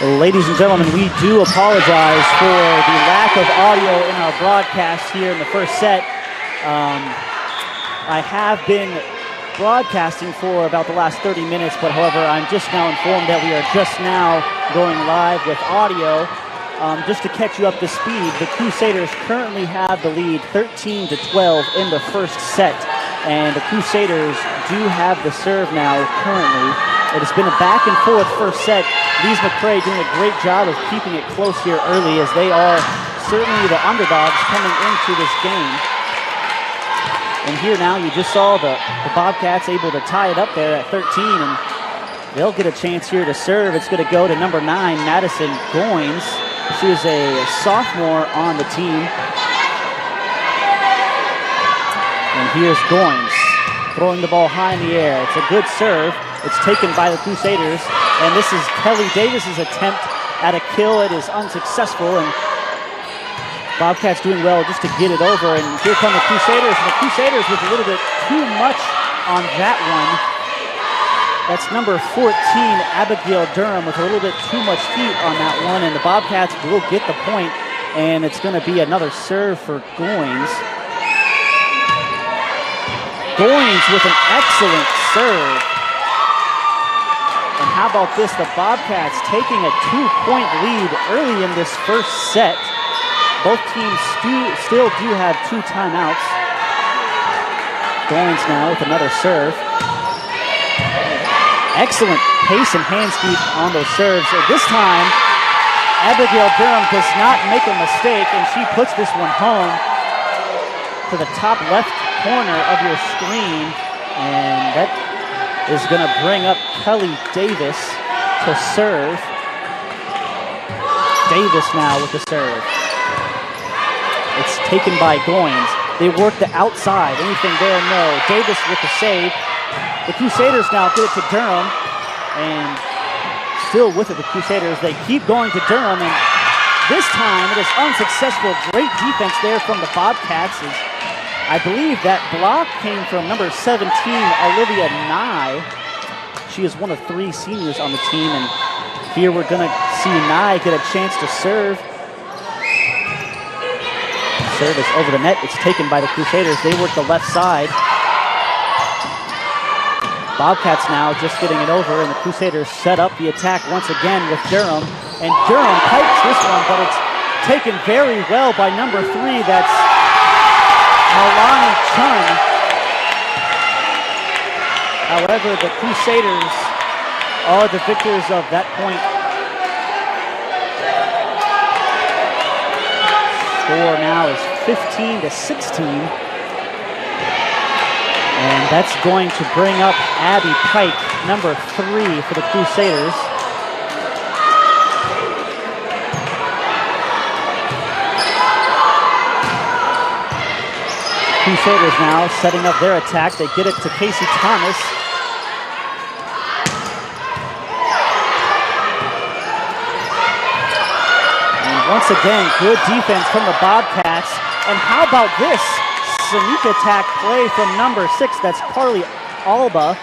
Ladies and gentlemen, we do apologize for the lack of audio in our broadcast here in the first set. I have been broadcasting for about the last 30 minutes, but however, I'm just now informed that we are just now going live with audio. Just to catch you up to speed, the Crusaders currently have the lead 13-12 in the first set, and the Crusaders do have the serve now currently. It has been a back and forth first set. Lees-McRae doing a great job of keeping it close here early, as they are certainly the underdogs coming into this game. And here now you just saw the Bobcats able to tie it up there at 13, and they'll get a chance here to serve. It's going to go to number 9, Madison Goins. She is a sophomore on the team. And here's Goins throwing the ball high in the air. It's a good serve. It's taken by the Crusaders, and this is Kelly Davis's attempt at a kill. It is unsuccessful, and Bobcats doing well just to get it over, and here come the Crusaders, and the Crusaders with a little bit too much on that one. That's number 14, Abigail Durham, with a little bit too much heat on that one, and the Bobcats will get the point, and it's going to be another serve for Goins. Goins with an excellent serve. And how about this? The Bobcats taking a 2-point lead early in this first set. Both teams still do have 2 timeouts. Goins now with another serve. Excellent pace and hand speed on those serves. This time, Abigail Durham does not make a mistake, and she puts this one home to the top left corner of your screen, and that is going to bring up Kelly Davis to serve. Davis now with the serve. It's taken by Goins. They work the outside. Anything there? No. Davis with the save. The Crusaders now get it to Durham, and still with it, the Crusaders, they keep going to Durham, and this time it is unsuccessful. Great defense there from the Bobcats. I believe that block came from number 17, Olivia Nye. She is one of 3 seniors on the team, and here we're going to see Nye get a chance to serve. Service over the net. It's taken by the Crusaders. They work the left side. Bobcats now just getting it over, and the Crusaders set up the attack once again with Durham. And Durham pipes this one, but it's taken very well by number 3. That's Malani Chun. However, the Crusaders are the victors of that point. Score now is 15-16. And that's going to bring up Abby Pike, number 3 for the Crusaders. Crusaders now setting up their attack. They get it to Casey Thomas. And once again, good defense from the Bobcats. And how about this? Sneak attack play from number 6, that's Carly Alba.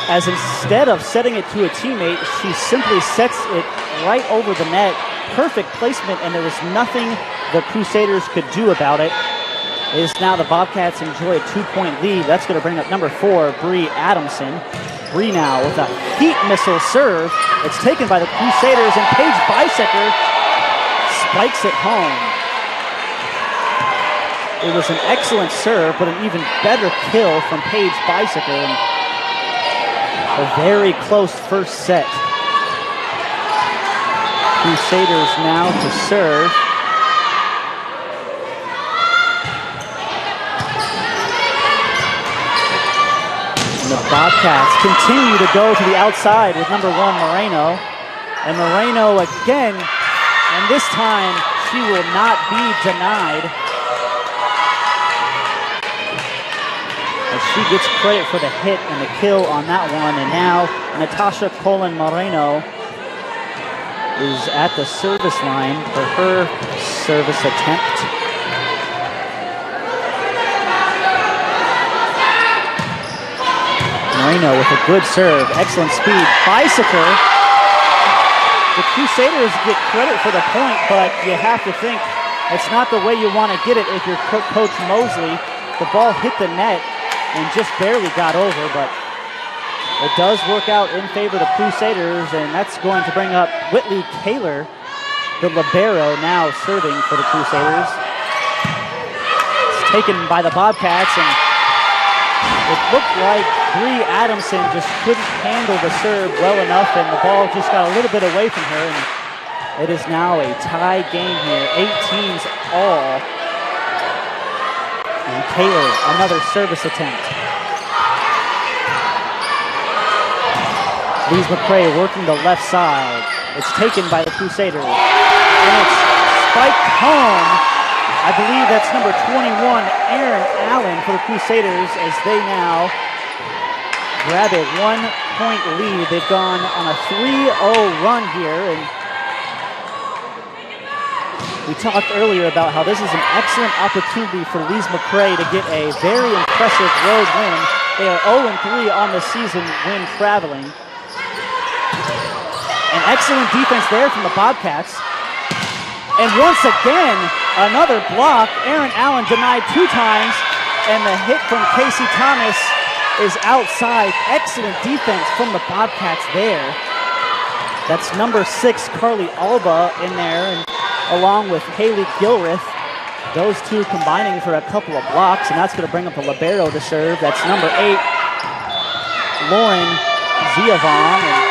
As instead of setting it to a teammate, she simply sets it right over the net. Perfect placement, and there was nothing the Crusaders could do about it. It is now the Bobcats enjoy a 2-point lead. That's going to bring up number 4, Bree Adamson. Bree now with a heat missile serve. It's taken by the Crusaders, and Paige Bisecker spikes it home. It was an excellent serve, but an even better kill from Paige Bisecker. A very close first set. Crusaders now to serve. And the Bobcats continue to go to the outside with number 1, Moreno. And Moreno again, and this time she will not be denied. As she gets credit for the hit and the kill on that one. And now Natasha Colin Moreno is at the service line for her service attempt. Moreno with a good serve, excellent speed. Bisecker Crusaders get credit for the point, but you have to think it's not the way you want to get it if you're Coach Mosley. The ball hit the net and just barely got over, but it does work out in favor of the Crusaders, and that's going to bring up Whitley Kaler, the libero, now serving for the Crusaders. It's taken by the Bobcats, and it looked like Bree Adamson just couldn't handle the serve well enough, and the ball just got a little bit away from her, and it is now a tie game here, 8 teams all. And Kaler, another service attempt. Lees-McRae working the left side. It's taken by the Crusaders. And it's spiked home. I believe that's number 21, Aaron Allen, for the Crusaders, as they now grab a 1-point lead. They've gone on a 3-0 run here, and we talked earlier about how this is an excellent opportunity for Lees-McRae to get a very impressive road win. They are 0-3 on the season when traveling. An excellent defense there from the Bobcats. And once again, another block. Aaron Allen denied 2 times, and the hit from Casey Thomas is outside. Excellent defense from the Bobcats there. That's number 6, Carly Alba, in there, and along with Haley Gilreath. Those two combining for a couple of blocks, and that's going to bring up the libero to serve. That's number 8, Lauren Ziavon. And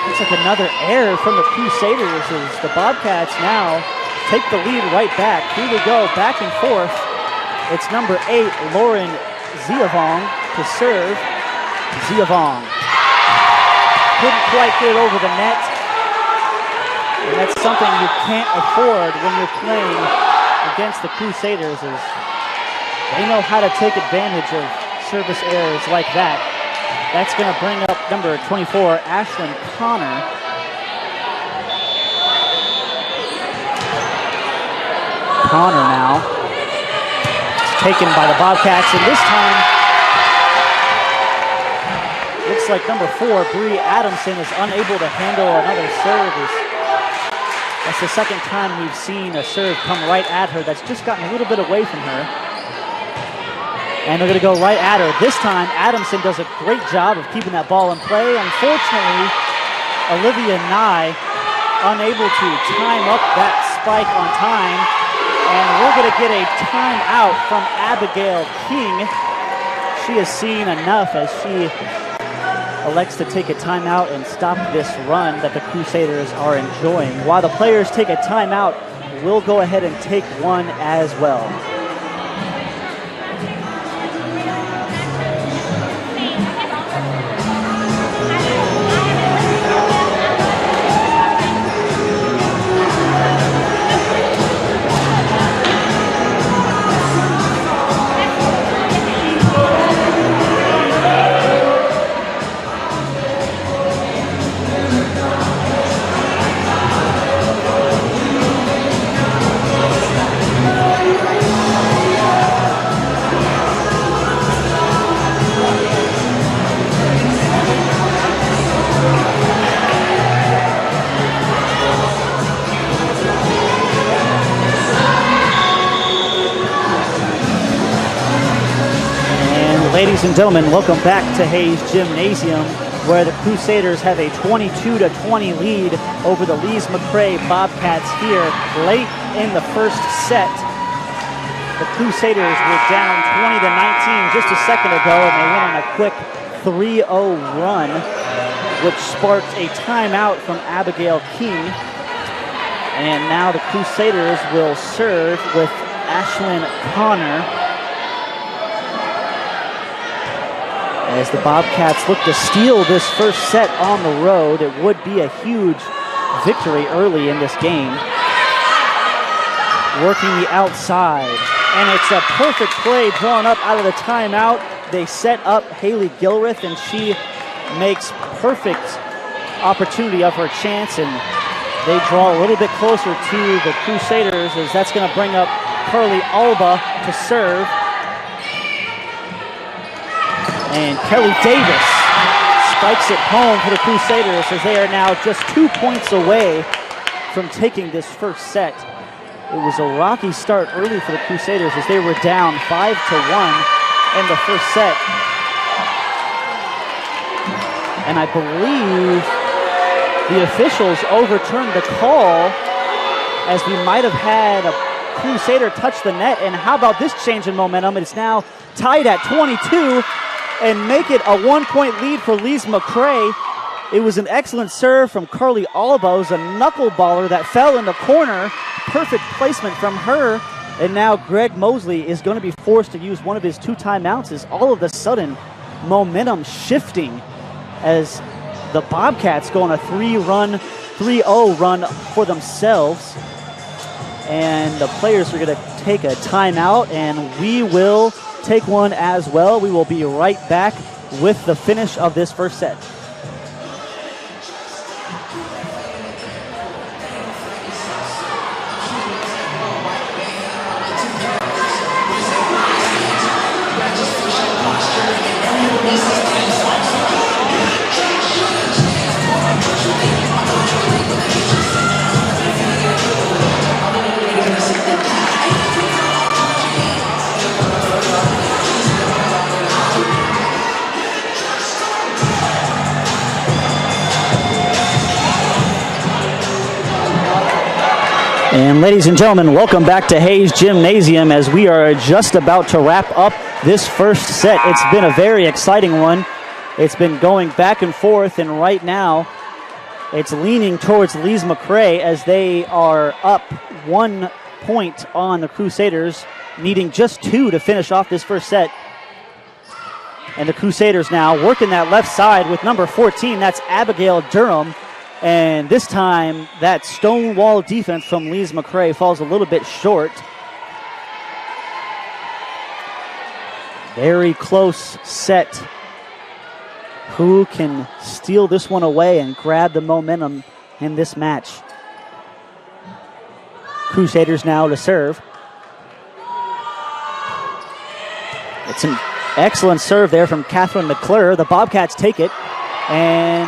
looks like another error from the Crusaders as the Bobcats now take the lead right back. Here we go, back and forth. It's number 8, Lauren Ziavon, to serve. Ziavon couldn't quite get it over the net. And that's something you can't afford when you're playing against the Crusaders, as they know how to take advantage of service errors like that. That's going to bring up number 24, Ashlyn Connor. Connor now. It's taken by the Bobcats, and this time looks like number 4, Bree Adamson, is unable to handle another service. That's the second time we've seen a serve come right at her that's just gotten a little bit away from her. And they're going to go right at her. This time, Adamson does a great job of keeping that ball in play. Unfortunately, Olivia Nye unable to time up that spike on time. And we're going to get a timeout from Abigail King. She has seen enough as she elects to take a timeout and stop this run that the Crusaders are enjoying. While the players take a timeout, we'll go ahead and take one as well. Ladies and gentlemen, welcome back to Hayes Gymnasium, where the Crusaders have a 22-20 lead over the Lees-McRae Bobcats here late in the first set. The Crusaders were down 20-19 just a second ago, and they went on a quick 3-0 run, which sparked a timeout from Abigail King. And now the Crusaders will serve with Ashlyn Connor, as the Bobcats look to steal this first set on the road. It would be a huge victory early in this game. Working the outside, and it's a perfect play drawn up out of the timeout. They set up Haley Gilreath, and she makes perfect opportunity of her chance, and they draw a little bit closer to the Crusaders, as that's going to bring up Carly Alba to serve. And Kelly Davis spikes it home for the Crusaders as they are now just 2 points away from taking this first set. It was a rocky start early for the Crusaders as they were down 5-1 in the first set. And I believe the officials overturned the call as we might have had a Crusader touch the net. And how about this change in momentum? It's now tied at 22 and make it a 1-point lead for Lees-McRae. It was an excellent serve from Carly Albo's, a knuckleballer that fell in the corner. Perfect placement from her. And now Greg Mosley is going to be forced to use one of his 2 timeouts as all of a sudden momentum shifting as the Bobcats go on a 3-0 run for themselves. And the players are going to take a timeout, and we will take one as well. We will be right back with the finish of this first set. And ladies and gentlemen, welcome back to Hayes Gymnasium as we are just about to wrap up this first set. It's been a very exciting one. It's been going back and forth, and right now it's leaning towards Lees-McRae as they are up 1 point on the Crusaders, needing just 2 to finish off this first set. And the Crusaders now working that left side with number 14, that's Abigail Durham. And this time, that stonewall defense from Lees-McRae falls a little bit short. Very close set. Who can steal this one away and grab the momentum in this match? Crusaders now to serve. It's an excellent serve there from Catherine McClure. The Bobcats take it, and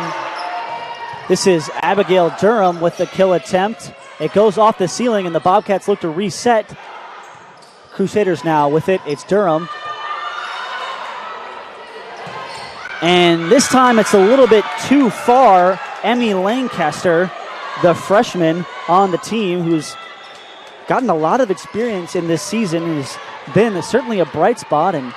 this is Abigail Durham with the kill attempt. It goes off the ceiling, and the Bobcats look to reset. Crusaders now with it. It's Durham. And this time it's a little bit too far. Emmy Lancaster, the freshman on the team, who's gotten a lot of experience in this season, has been certainly a bright spot. And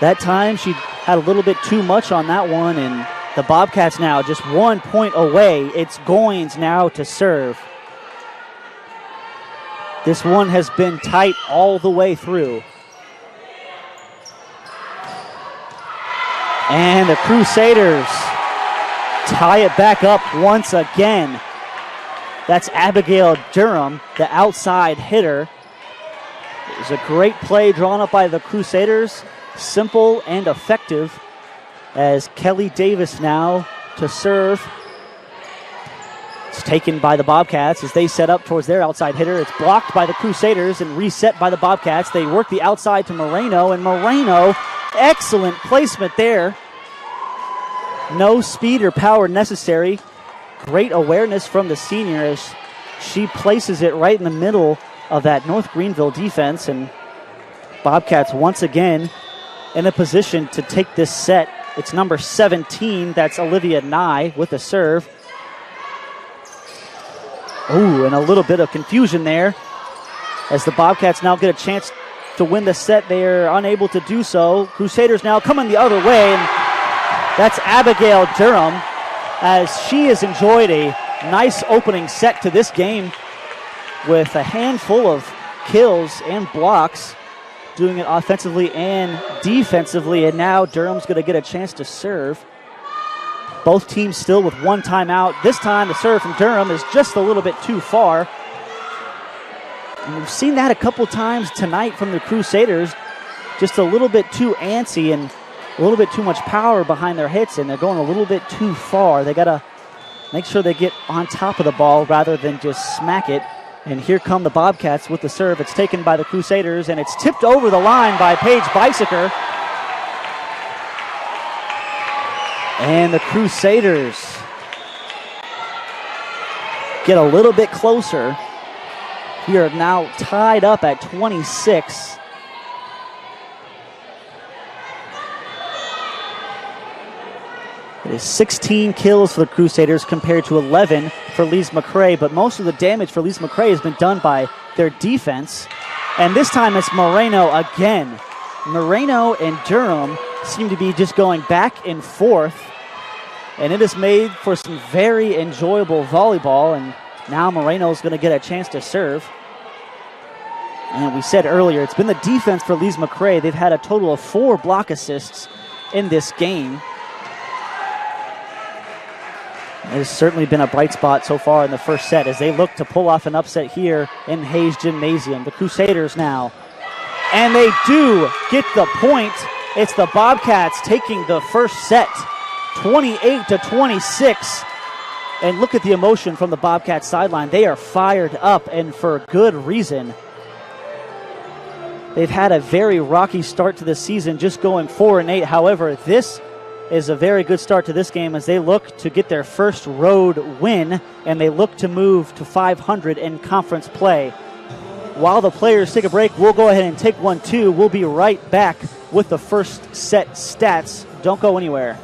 that time she had a little bit too much on that one, and the Bobcats now just 1 point away. It's Goins now to serve. This one has been tight all the way through. And the Crusaders tie it back up once again. That's Abigail Durham, the outside hitter. It was a great play drawn up by the Crusaders. Simple and effective. As Kelly Davis now to serve. It's taken by the Bobcats as they set up towards their outside hitter. It's blocked by the Crusaders and reset by the Bobcats. They work the outside to Moreno, and Moreno, excellent placement there. No speed or power necessary. Great awareness from the senior as she places it right in the middle of that North Greenville defense, and Bobcats once again in a position to take this set. It's number 17, that's Olivia Nye with the serve. Ooh, and a little bit of confusion there as the Bobcats now get a chance to win the set. They are unable to do so. Crusaders now coming the other way, and that's Abigail Durham as she has enjoyed a nice opening set to this game with a handful of kills and blocks, doing it offensively and defensively, and now Durham's going to get a chance to serve. Both teams still with 1 timeout. This time the serve from Durham is just a little bit too far. And we've seen that a couple times tonight from the Crusaders. Just a little bit too antsy and a little bit too much power behind their hits, and they're going a little bit too far. They got to make sure they get on top of the ball rather than just smack it. And here come the Bobcats with the serve. It's taken by the Crusaders, and it's tipped over the line by Paige Bicyker. And the Crusaders get a little bit closer. We are now tied up at 26. It is 16 kills for the Crusaders compared to 11 for Lees-McRae, but most of the damage for Lees-McRae has been done by their defense. And this time it's Moreno again. Moreno and Durham seem to be just going back and forth, and it has made for some very enjoyable volleyball, and now Moreno's going to get a chance to serve. And we said earlier, it's been the defense for Lees-McRae. They've had a total of 4 block assists in this game. It has certainly been a bright spot so far in the first set as they look to pull off an upset here in Hayes Gymnasium. The Crusaders now. And they do get the point. It's the Bobcats taking the first set, 28-26. And look at the emotion from the Bobcats sideline. They are fired up, and for good reason. They've had a very rocky start to the season, just going 4-8. However, this is a very good start to this game as they look to get their first road win, and they look to move to 500 in conference play. While the players take a break, we'll go ahead and take one too. We'll be right back with the first set stats. Don't go anywhere.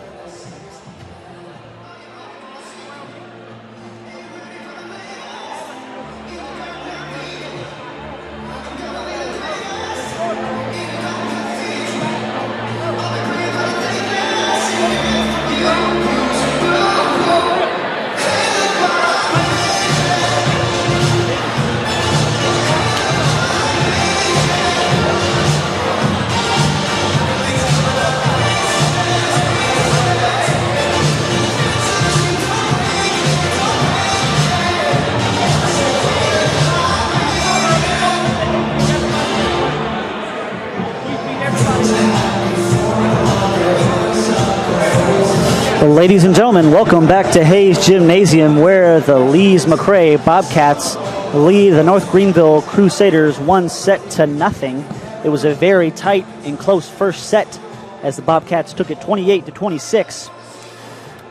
Ladies and gentlemen, welcome back to Hayes Gymnasium, where the Lees-McRae Bobcats lead the North Greenville Crusaders 1-0. It was a very tight and close first set as the Bobcats took it 28-26.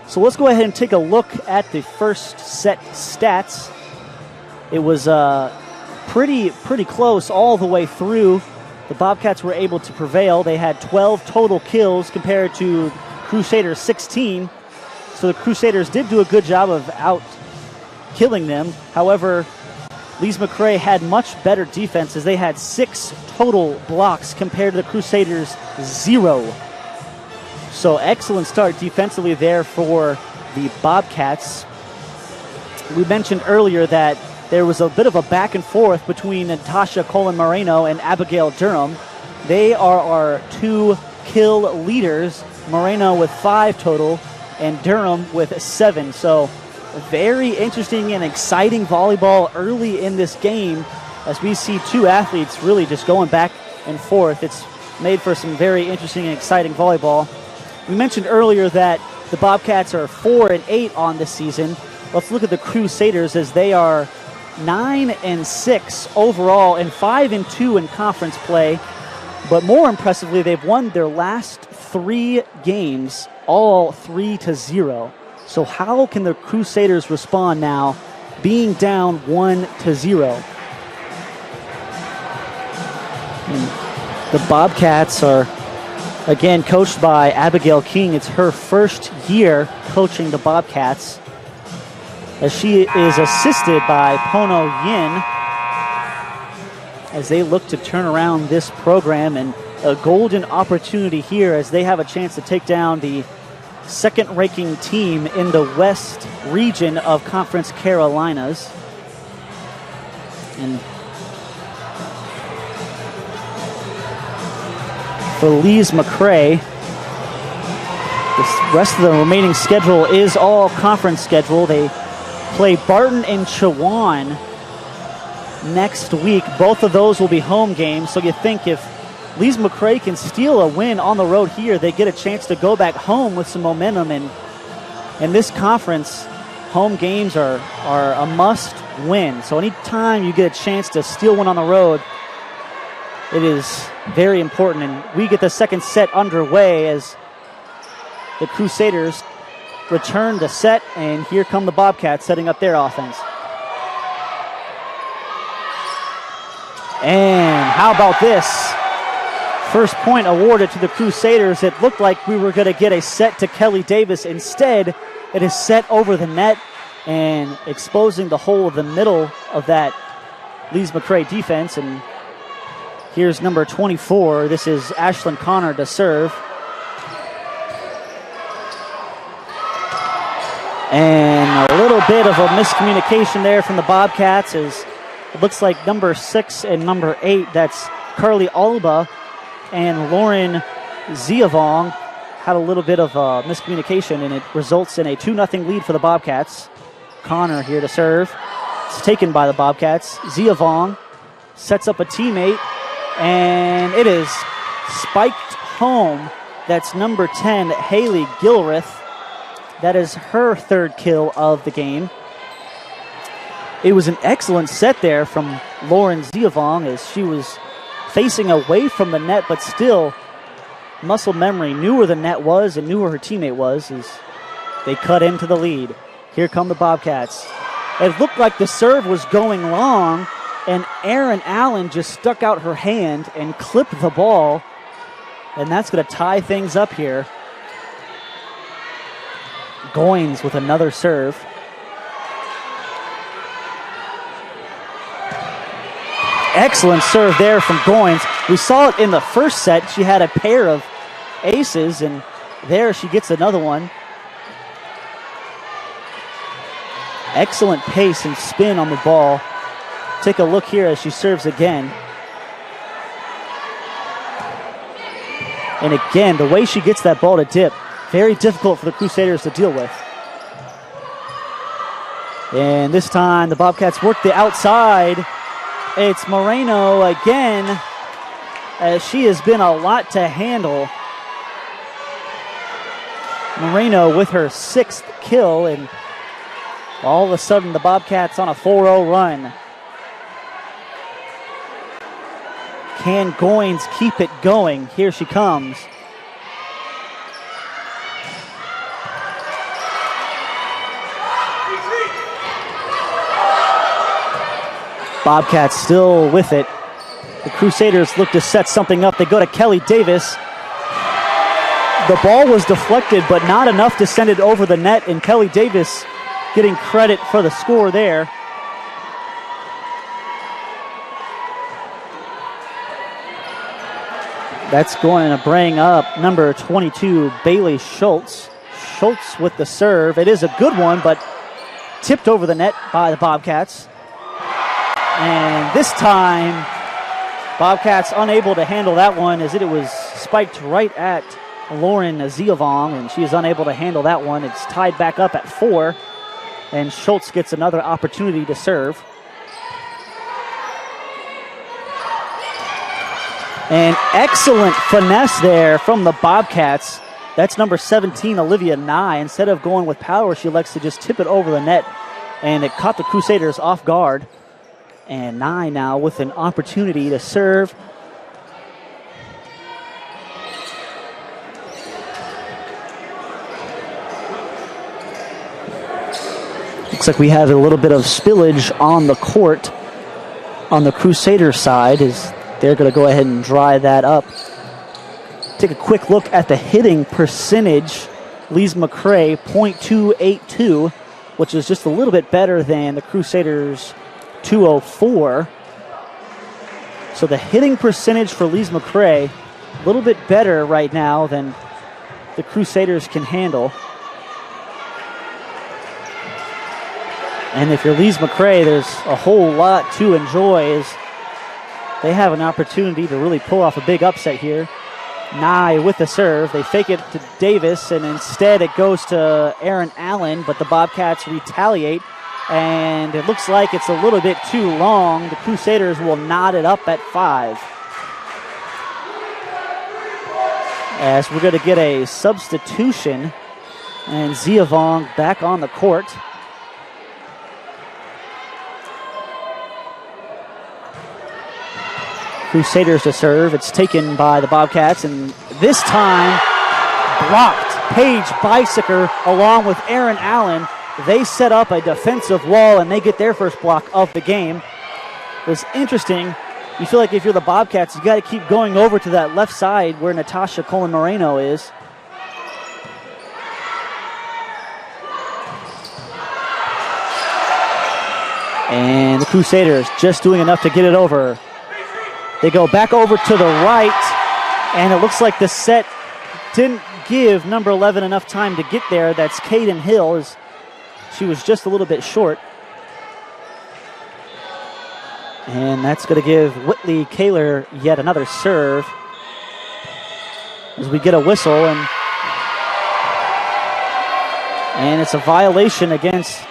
So let's go ahead and take a look at the first set stats. It was pretty close all the way through. The Bobcats were able to prevail. They had 12 total kills compared to Crusaders 16. So the Crusaders did do a good job of out-killing them. However, Lees-McRae had much better defense as they had 6 total blocks compared to the Crusaders 0. So excellent start defensively there for the Bobcats. We mentioned earlier that there was a bit of a back and forth between Natasha Colin-Moreno and Abigail Durham. They are our 2 kill leaders, Moreno with 5 total and Durham with 7. So very interesting and exciting volleyball early in this game as we see 2 athletes really just going back and forth. It's made for some very interesting and exciting volleyball. We mentioned earlier that the Bobcats are 4-8 on this season. Let's look at the Crusaders as they are 9-6 overall and 5-2 in conference play. But more impressively, they've won their last 3 games, all 3-0. So how can the Crusaders respond now, being down 1-0? And the Bobcats are, again, coached by Abigail King. It's her first year coaching the Bobcats, as she is assisted by Pono Yin as they look to turn around this program, and a golden opportunity here as they have a chance to take down the second-ranking team in the West region of Conference Carolinas. And for Lees-McRae, the rest of the remaining schedule is all conference schedule. They play Barton and Chowan next week. Both of those will be home games, so you think if Lees-McRae can steal a win on the road here, they get a chance to go back home with some momentum. And in this conference, home games are a must win. So anytime you get a chance to steal one on the road, it is very important. And we get the second set underway as the Crusaders return the set, and here come the Bobcats setting up their offense. And how about this? First point awarded to the Crusaders. It looked like we were going to get a set to Kelly Davis. Instead, it is set over the net and exposing the hole of the middle of that Lees-McRae defense. And here's number 24. This is Ashlyn Connor to serve. And a little bit of a miscommunication there from the Bobcats, as it looks like number 6 and number 8, that's Carly Alba and Lauren Ziavong, had a little bit of miscommunication, and it results in a 2-0 lead for the Bobcats. Connor here to serve. It's taken by the Bobcats. Ziavong sets up a teammate, and it is spiked home. That's number 10, Haley Gilreath. That is her third kill of the game. It was an excellent set there from Lauren Ziavong, as she was facing away from the net, but still muscle memory, knew where the net was and knew where her teammate was, as they cut into the lead. Here come the Bobcats. It looked like the serve was going long, and Erin Allen just stuck out her hand and clipped the ball, and that's going to tie things up here. Goins with another serve. Excellent serve there from Goins. We saw it in the first set. She had a pair of aces, and there she gets another one. Excellent pace and spin on the ball. Take a look here as she serves again. And again, the way she gets that ball to dip, very difficult for the Crusaders to deal with. And this time the Bobcats work the outside. It's Moreno again, as she has been a lot to handle. Moreno with her 6th kill, and all of a sudden the Bobcats on a 4-0 run. Can Goins keep it going? Here she comes. Bobcats still with it. The Crusaders look to set something up. They go to Kelly Davis. The ball was deflected, but not enough to send it over the net, and Kelly Davis getting credit for the score there. That's going to bring up number 22, Bailey Schultz. Schultz with the serve. It is a good one, but tipped over the net by the Bobcats. And this time, Bobcats unable to handle that one, as it was spiked right at Lauren Ziavong, and she is unable to handle that one. It's tied back up at 4, and Schultz gets another opportunity to serve. An excellent finesse there from the Bobcats. That's number 17, Olivia Nye. Instead of going with power, she elects to just tip it over the net, and it caught the Crusaders off guard. And Nye now with an opportunity to serve. Looks like we have a little bit of spillage on the court on the Crusader side, as they're going to go ahead and dry that up. Take a quick look at the hitting percentage. Lees-McRae, .282, which is just a little bit better than the Crusaders' .204. So the hitting percentage for Lees-McRae, a little bit better right now than the Crusaders can handle. And if you're Lees-McRae, there's a whole lot to enjoy, as they have an opportunity to really pull off a big upset here. Nye with the serve. They fake it to Davis, and instead it goes to Erin Allen, but the Bobcats retaliate, and it looks like it's a little bit too long. The Crusaders will knot it up at 5. As we're going to get a substitution, and Ziavong back on the court. Crusaders to serve. It's taken by the Bobcats, and this time blocked Paige Bicyker along with Aaron Allen. They set up a defensive wall, and they get their first block of the game. It was interesting. You feel like if you're the Bobcats, you got to keep going over to that left side where Natasha Colon-Moreno is. And the Crusaders just doing enough to get it over. They go back over to the right, and it looks like the set didn't give number 11 enough time to get there. That's Kaden Hill. She was just a little bit short. And that's going to give Whitley Kaler yet another serve as we get a whistle. And it's a violation against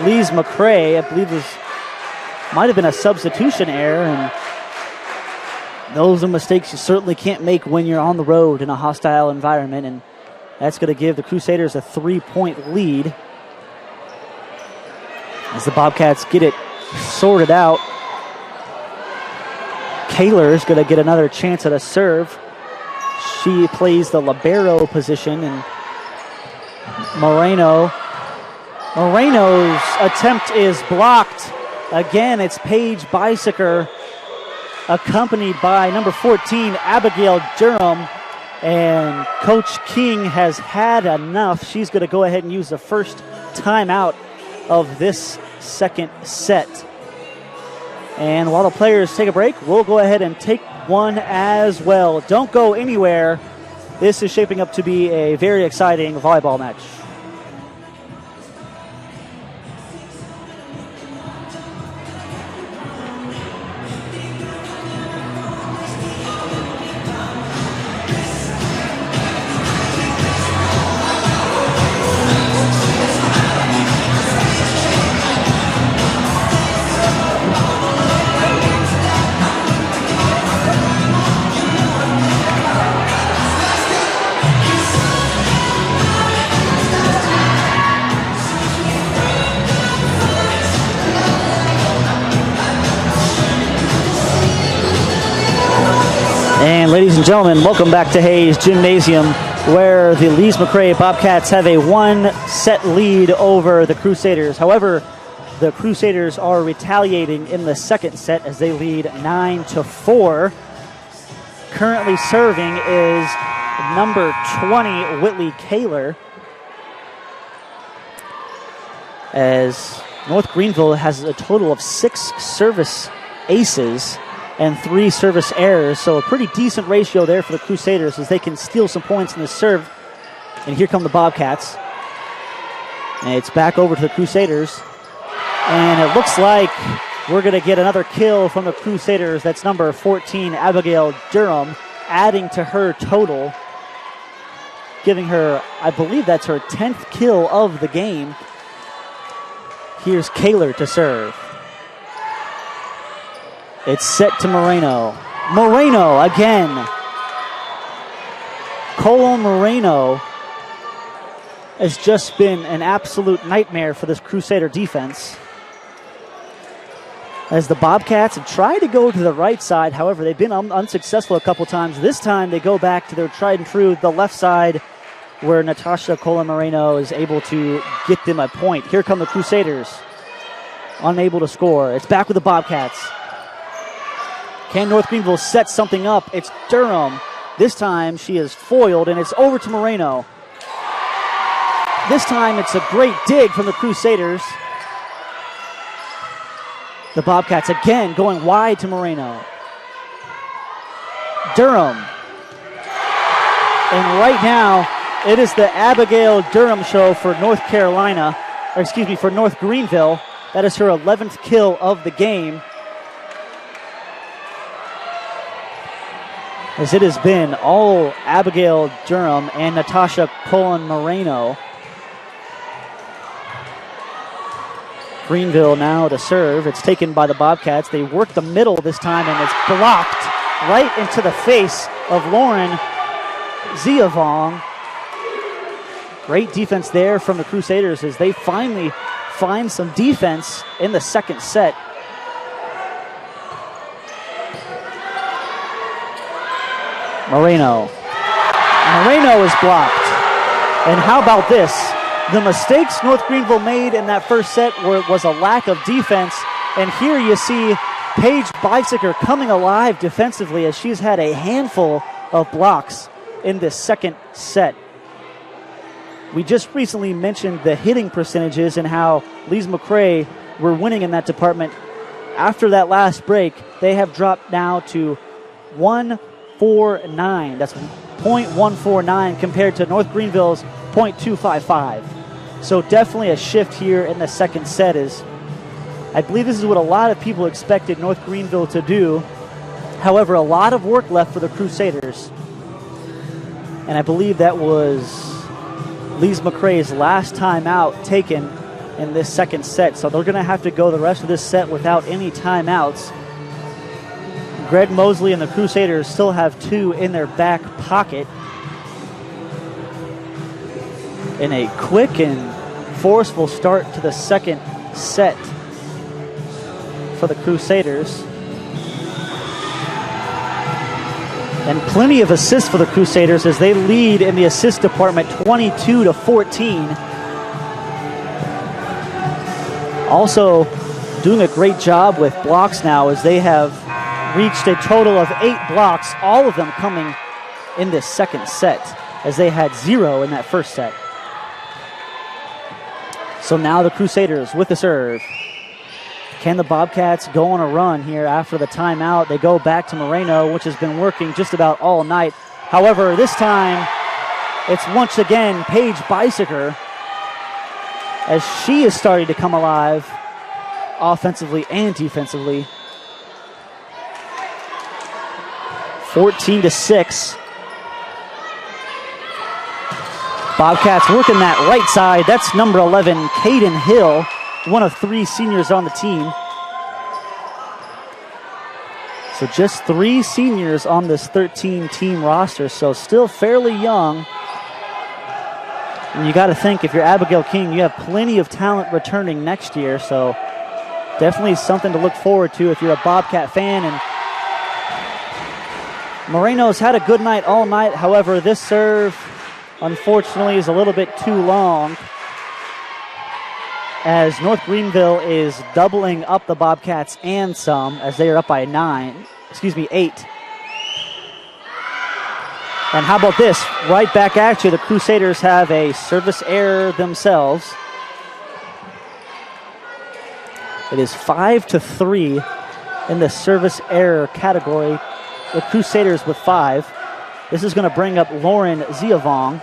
Lees-McRae. I believe this might have been a substitution error, and those are mistakes you certainly can't make when you're on the road in a hostile environment, and that's going to give the Crusaders a 3-point lead as the Bobcats get it sorted out. Kaler is going to get another chance at a serve. She plays the libero position, and Moreno's attempt is blocked. Again, it's Paige Bicyker accompanied by number 14, Abigail Durham. And Coach King has had enough. She's going to go ahead and use the first timeout of this second set. And while the players take a break, we'll go ahead and take one as well. Don't go anywhere. This is shaping up to be a very exciting volleyball match. And ladies and gentlemen, welcome back to Hayes Gymnasium, where the Lees-McRae Bobcats have a 1-set lead over the Crusaders. However, the Crusaders are retaliating in the second set as they lead 9-4. Currently serving is number 20, Whitley Kaler, as North Greenville has a total of 6 service aces and 3 service errors, so a pretty decent ratio there for the Crusaders as they can steal some points in the serve. And here come the Bobcats. And it's back over to the Crusaders. And it looks like we're going to get another kill from the Crusaders. That's number 14, Abigail Durham, adding to her total, giving her, I believe that's her 10th kill of the game. Here's Kaler to serve. It's set to Moreno. Moreno again. Colon-Moreno has just been an absolute nightmare for this Crusader defense, as the Bobcats have tried to go to the right side. However, they've been unsuccessful a couple times. This time they go back to their tried and true, the left side, where Natasha Colon-Moreno is able to get them a point. Here come the Crusaders, unable to score. It's back with the Bobcats. Can North Greenville set something up? It's Durham. This time she is foiled, and it's over to Moreno. This time it's a great dig from the Crusaders. The Bobcats again going wide to Moreno. Durham. And right now, it is the Abigail Durham show for North Greenville. That is her 11th kill of the game, as it has been all Abigail Durham and Natasha Colon-Moreno. Greenville now to serve. It's taken by the Bobcats. They work the middle this time, and it's blocked right into the face of Lauren Ziavong. Great defense there from the Crusaders as they finally find some defense in the second set. Moreno is blocked. And how about this? The mistakes North Greenville made in that first set was a lack of defense. And here you see Paige Bicyker coming alive defensively as she's had a handful of blocks in this second set. We just recently mentioned the hitting percentages and how Lees-McRae were winning in that department. After that last break, they have dropped now to 149. That's .149 compared to North Greenville's .255. So definitely a shift here in the second set. Is I believe this is what a lot of people expected North Greenville to do. However, a lot of work left for the Crusaders. And I believe that was Lees-McRae's last timeout taken in this second set. So they're going to have to go the rest of this set without any timeouts. Greg Mosley and the Crusaders still have 2 in their back pocket. In a quick and forceful start to the second set for the Crusaders. And plenty of assists for the Crusaders as they lead in the assist department 22-14. Also doing a great job with blocks now as they have reached a total of 8 blocks, all of them coming in this second set as they had 0 in that first set. So now the Crusaders with the serve. Can the Bobcats go on a run here after the timeout? They go back to Moreno, which has been working just about all night. However, this time it's once again Paige Bicyker as she is starting to come alive offensively and defensively. 14-6. Bobcats working that right side. That's number 11, Caden Hill, one of 3 seniors on the team. So just 3 seniors on this 13-team roster, so still fairly young. And you got to think, if you're Abigail King, you have plenty of talent returning next year, so definitely something to look forward to if you're a Bobcat fan. And Moreno's had a good night all night. However, this serve, unfortunately, is a little bit too long as North Greenville is doubling up the Bobcats and some as they are up by 8. And how about this? Right back at you. The Crusaders have a service error themselves. It is 5-3 in the service error category. The Crusaders with 5. This is going to bring up Lauren Ziavong.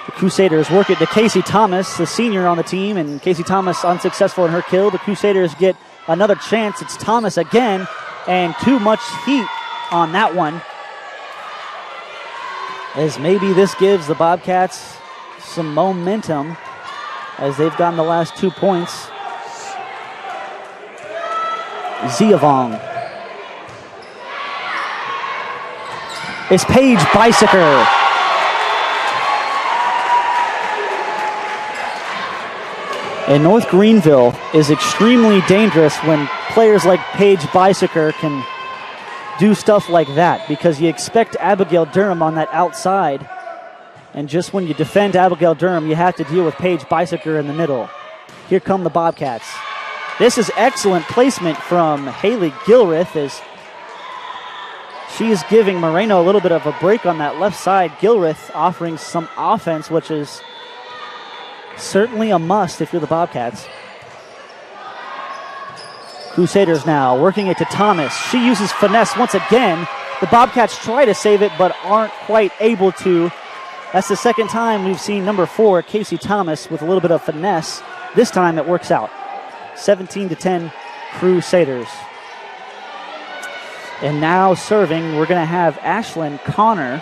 The Crusaders work it to Casey Thomas, the senior on the team, and Casey Thomas unsuccessful in her kill. The Crusaders get another chance. It's Thomas again, and too much heat on that one. As maybe this gives the Bobcats some momentum as they've gotten the last 2 points. Ziavong. It's Paige Bicyker. And North Greenville is extremely dangerous when players like Paige Bicyker can do stuff like that, because you expect Abigail Durham on that outside, and just when you defend Abigail Durham, you have to deal with Paige Bicyker in the middle. Here come the Bobcats. This is excellent placement from Haley Gilreth as she is giving Moreno a little bit of a break on that left side. Gilreth offering some offense, which is certainly a must if you're the Bobcats. Crusaders now working it to Thomas. She uses finesse once again. The Bobcats try to save it but aren't quite able to. That's the second time we've seen number 4, Casey Thomas, with a little bit of finesse. This time it works out. 17-10 Crusaders. And now serving, we're going to have Ashlyn Connor.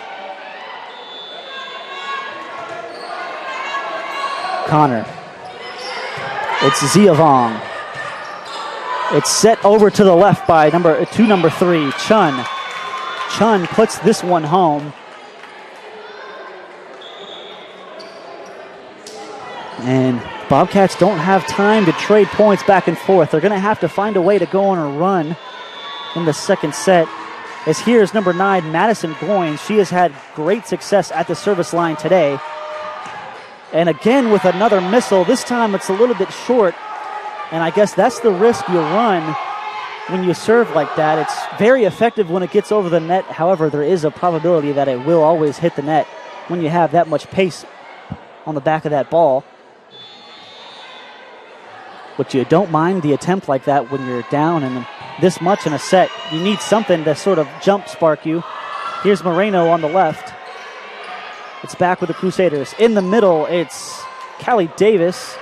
It's Ziavong. It's set over to the left by number 3, Chun. Chun puts this one home. And Bobcats don't have time to trade points back and forth. They're going to have to find a way to go on a run in the second set. As here's number 9, Madison Goins. She has had great success at the service line today. And again with another missile. This time it's a little bit short. And I guess that's the risk you run when you serve like that. It's very effective when it gets over the net. However, there is a probability that it will always hit the net when you have that much pace on the back of that ball. But you don't mind the attempt like that when you're down and this much in a set. You need something to sort of jump spark you. Here's Moreno on the left. It's back with the Crusaders. In the middle, it's Kelly Davis.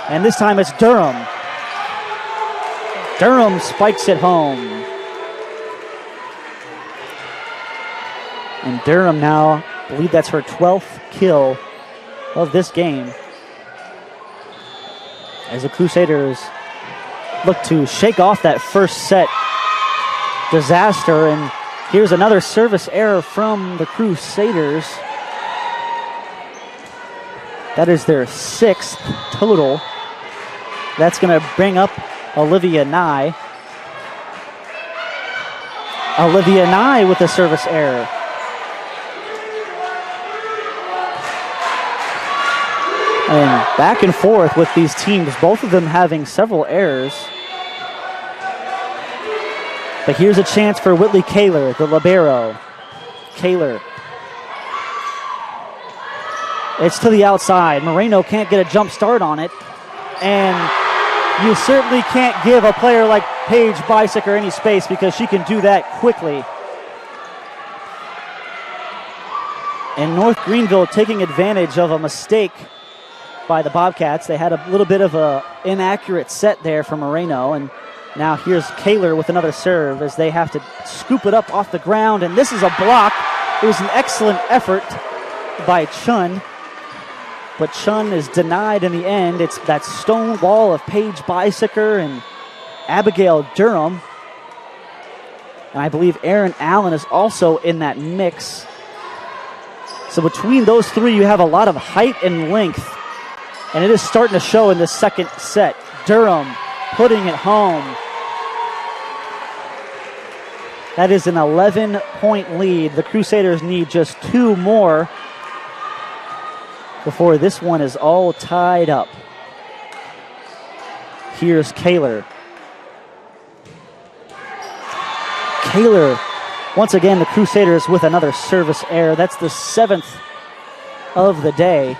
And this time it's Durham. Durham spikes it home. And Durham now, I believe that's her 12th kill of this game, as the Crusaders look to shake off that first set disaster. And here's another service error from the Crusaders. That is their 6th total. That's going to bring up Olivia Nye. Olivia Nye with a service error. And back and forth with these teams, both of them having several errors. But here's a chance for Whitley Kaler, the libero. Kaler. It's to the outside. Moreno can't get a jump start on it. And you certainly can't give a player like Paige Bicyker any space because she can do that quickly. And North Greenville taking advantage of a mistake by the Bobcats. They had a little bit of an inaccurate set there for Moreno, and now here's Kaler with another serve as they have to scoop it up off the ground, and this is a block. It was an excellent effort by Chun, but Chun is denied in the end. It's that stone wall of Paige Bicyker and Abigail Durham, and I believe Erin Allen is also in that mix. So between those three, you have a lot of height and length. And it is starting to show in the second set. Durham putting it home. That is an 11-point lead. The Crusaders need just 2 more before this one is all tied up. Here's Kaler. Kaler, once again, the Crusaders with another service error. That's the 7th of the day.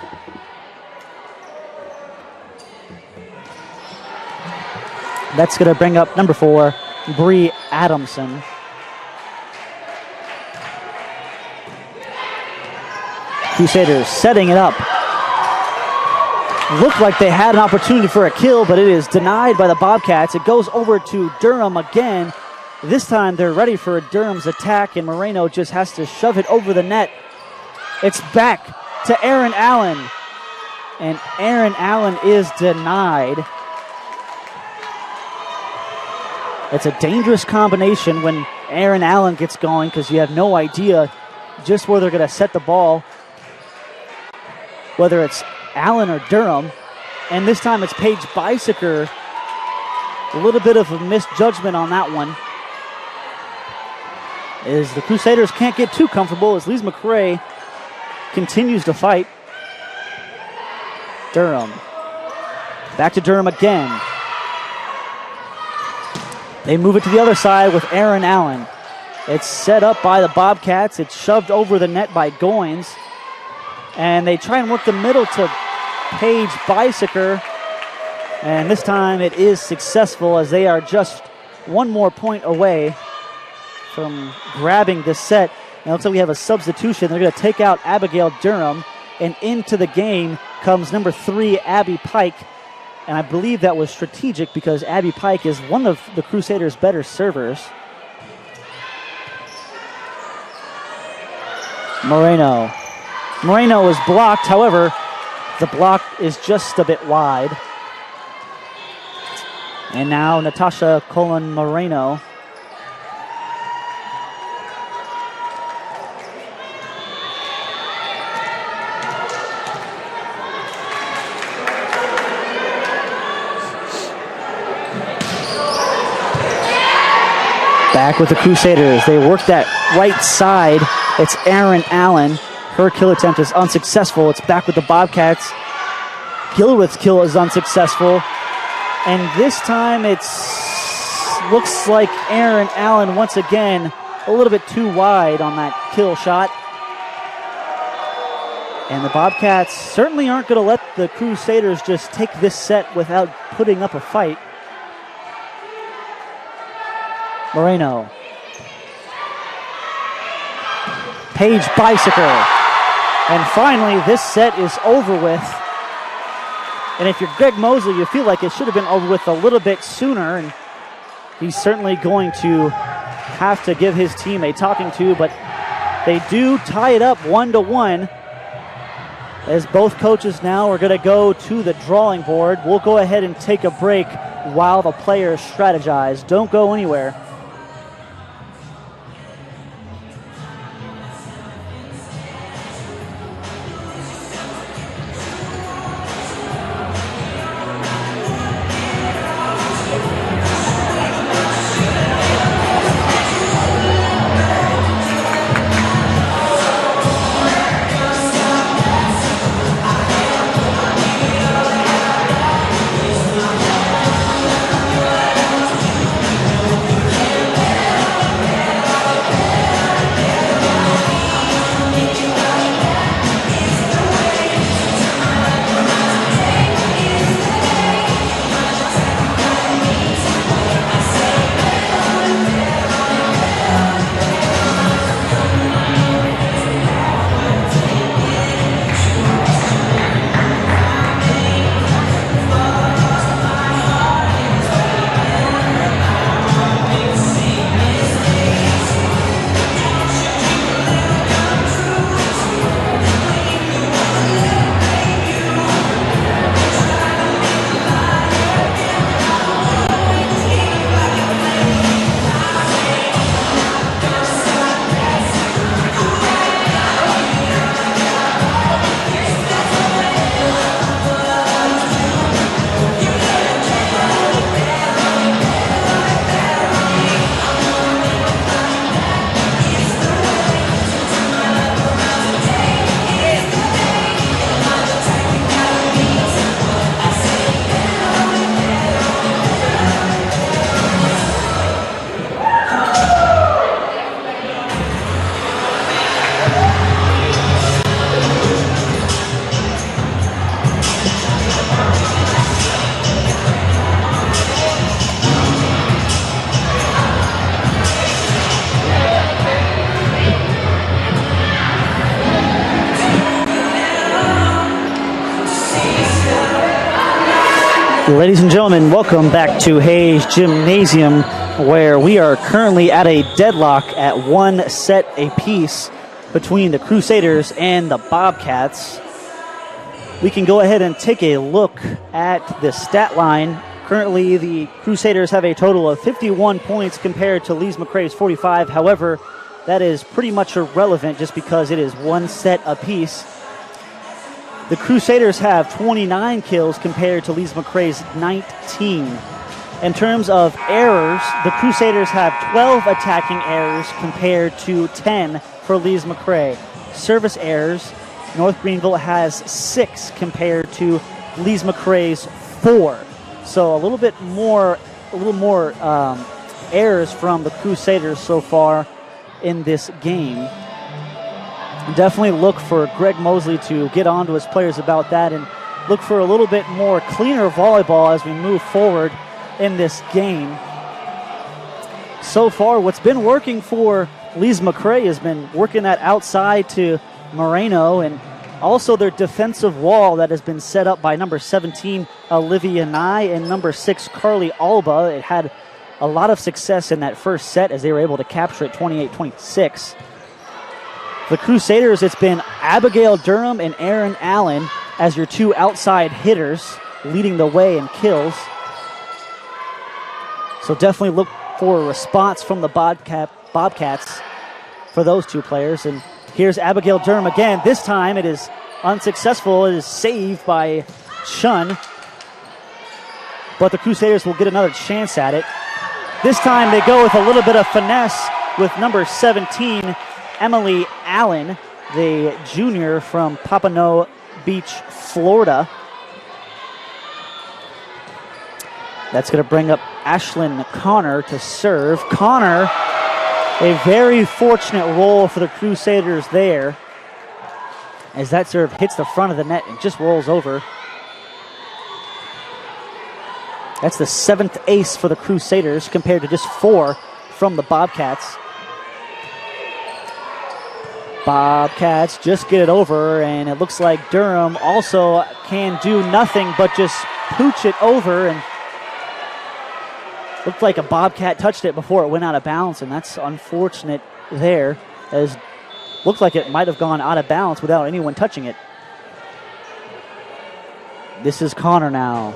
That's going to bring up number 4, Bree Adamson. Crusaders setting it up. Looked like they had an opportunity for a kill, but it is denied by the Bobcats. It goes over to Durham again. This time they're ready for Durham's attack, and Moreno just has to shove it over the net. It's back to Erin Allen, and Erin Allen is denied. It's a dangerous combination when Erin Allen gets going because you have no idea just where they're going to set the ball, whether it's Allen or Durham. And this time it's Paige Bicyker. A little bit of a misjudgment on that one, as the Crusaders can't get too comfortable as Lees-McRae continues to fight. Durham. Back to Durham again. They move it to the other side with Erin Allen. It's set up by the Bobcats. It's shoved over the net by Goins. And they try and work the middle to Paige Bicyker. And this time it is successful as they are just 1 more point away from grabbing this set. And it looks like we have a substitution. They're going to take out Abigail Durham. And into the game comes number 3, Abby Pike. And I believe that was strategic because Abby Pike is one of the Crusaders' better servers. Moreno. Moreno is blocked. However, the block is just a bit wide. And now Natasha Colon Moreno. Back with the Crusaders. They work that right side. It's Aaron Allen. Her kill attempt is unsuccessful. It's back with the Bobcats. Gilreath's kill is unsuccessful. And this time looks like Aaron Allen once again a little bit too wide on that kill shot. And the Bobcats certainly aren't going to let the Crusaders just take this set without putting up a fight. Moreno. Page bicycle. And finally, this set is over with. And if you're Greg Mosley, you feel like it should have been over with a little bit sooner. And he's certainly going to have to give his team a talking to. But they do tie it up 1-1. As both coaches now are going to go to the drawing board. We'll go ahead and take a break while the players strategize. Don't go anywhere. Ladies and gentlemen, welcome back to Hayes Gymnasium, where we are currently at a deadlock at 1 set apiece between the Crusaders and the Bobcats. We can go ahead and take a look at the stat line. Currently, the Crusaders have a total of 51 points compared to Lees-McRae's 45. However, that is pretty much irrelevant just because it is 1 set apiece. The Crusaders have 29 kills compared to Lees-McRae's 19. In terms of errors, the Crusaders have 12 attacking errors compared to 10 for Lees-McRae. Service errors, North Greenville has 6 compared to Lees-McRae's 4. So a little more errors from the Crusaders so far in this game. Definitely look for Greg Mosley to get on to his players about that and look for a little bit more cleaner volleyball as we move forward in this game. So far, what's been working for Lees-McRae has been working that outside to Moreno, and also their defensive wall that has been set up by number 17, Olivia Nye, and number 6, Carly Alba. It had a lot of success in that first set as they were able to capture it 28-26. The Crusaders, it's been Abigail Durham and Aaron Allen as your 2 outside hitters leading the way in kills. So definitely look for a response from the Bobcats for those 2 players. And here's Abigail Durham again. This time it is unsuccessful. It is saved by Chun. But the Crusaders will get another chance at it. This time they go with a little bit of finesse with number 17, Emily Allen, the junior from Pompano Beach, Florida. That's going to bring up Ashlyn Connor to serve. Connor, a very fortunate roll for the Crusaders there, as that serve hits the front of the net and just rolls over. That's the 7th ace for the Crusaders compared to just 4 from the Bobcats. Bobcats just get it over, and it looks like Durham also can do nothing but just pooch it over, and looked like a Bobcat touched it before it went out of bounds, and that's unfortunate there, as looked like it might have gone out of bounds without anyone touching it. This is Connor now.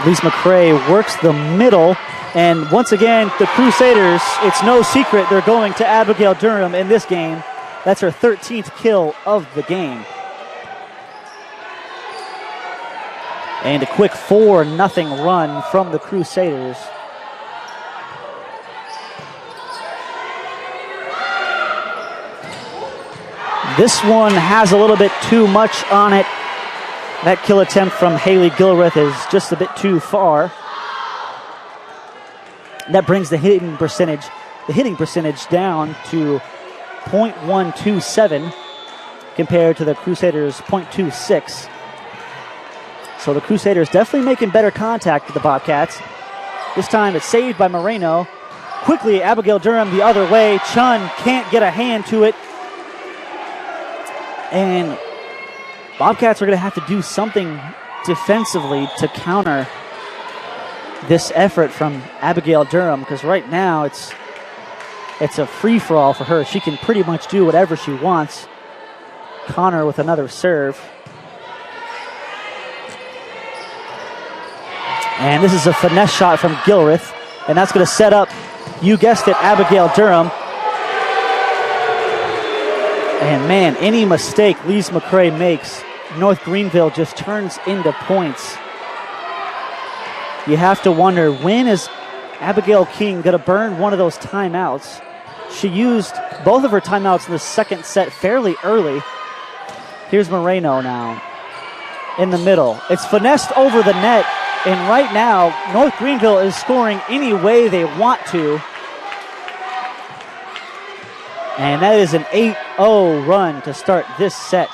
Lees-McRae works the middle, and once again, the Crusaders, it's no secret they're going to Abigail Durham in this game. That's her 13th kill of the game. And a quick 4-0 run from the Crusaders. This one has a little bit too much on it. That kill attempt from Haley Gilreath is just a bit too far. That brings the hitting percentage down to .127 compared to the Crusaders' .26. So the Crusaders definitely making better contact with the Bobcats. This time it's saved by Moreno. Quickly, Abigail Durham the other way. Chun can't get a hand to it. And Bobcats are going to have to do something defensively to counter this effort from Abigail Durham, because right now it's a free-for-all for her. She can pretty much do whatever she wants. Connor with another serve. And this is a finesse shot from Gilreath, and that's going to set up, you guessed it, Abigail Durham. And man, any mistake Lees-McRae makes, North Greenville just turns into points. You have to wonder, when is Abigail King going to burn one of those timeouts? She used both of her timeouts in the second set fairly early. Here's Moreno now in the middle. It's finessed over the net, and right now, North Greenville is scoring any way they want to. And that is an 8-0 run to start this set.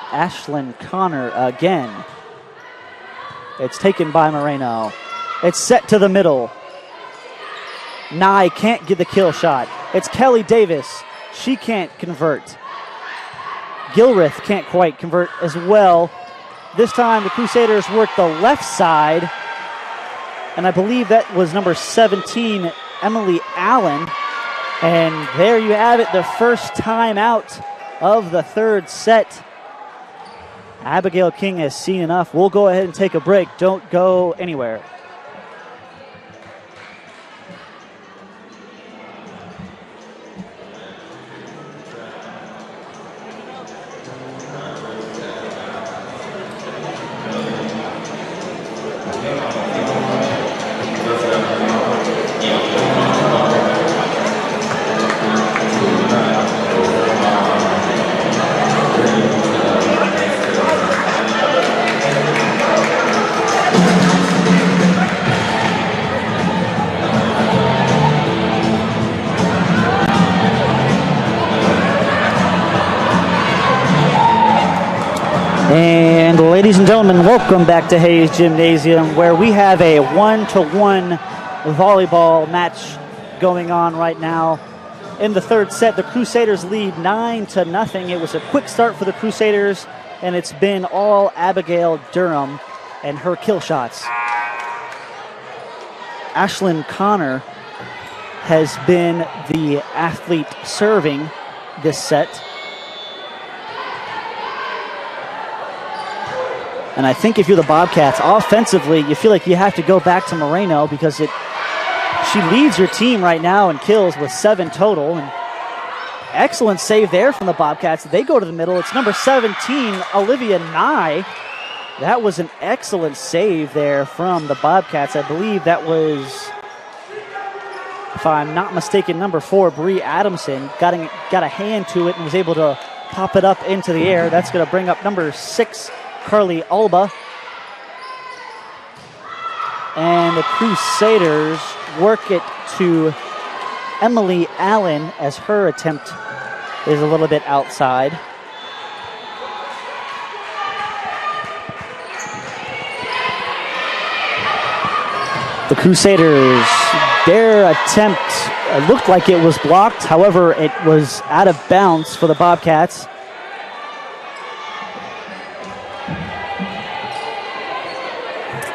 Ashlyn Connor again. It's taken by Moreno. It's set to the middle. Nye can't get the kill shot. It's Kelly Davis. She can't convert. Gilreath can't quite convert as well. This time the Crusaders work the left side. And I believe that was number 17, Emily Allen. And there you have it, the first time out of the third set. Abigail King has seen enough. We'll go ahead and take a break. Don't go anywhere. And ladies and gentlemen, welcome back to Hayes Gymnasium, where we have a 1-to-1 volleyball match going on right now. In the third set, the Crusaders lead 9-0. It was a quick start for the Crusaders, and it's been all Abigail Durham and her kill shots. Ashlyn Connor has been the athlete serving this set. And I think if you're the Bobcats, offensively, you feel like you have to go back to Moreno, because she leads your team right now in kills with 7 total. And excellent save there from the Bobcats. They go to the middle. It's number 17, Olivia Nye. That was an excellent save there from the Bobcats. I believe that was, if I'm not mistaken, number 4, Bree Adamson, got a hand to it and was able to pop it up into the air. That's going to bring up number 6, Carly Alba. And the Crusaders work it to Emily Allen as her attempt is a little bit outside. The Crusaders, their attempt looked like it was blocked. However, it was out of bounds for the Bobcats.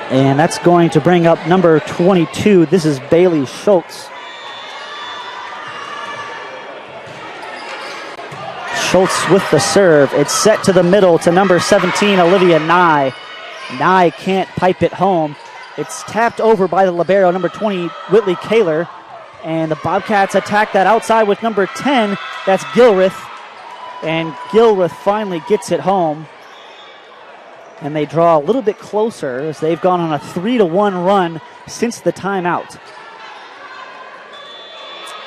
And that's going to bring up number 22. This is Bailey Schultz. Schultz with the serve. It's set to the middle to number 17, Olivia Nye. Nye can't pipe it home. It's tapped over by the libero, number 20, Whitley Kaler. And the Bobcats attack that outside with number 10. That's Gilreath. And Gilreath finally gets it home. And they draw a little bit closer as they've gone on a 3-1 run since the timeout.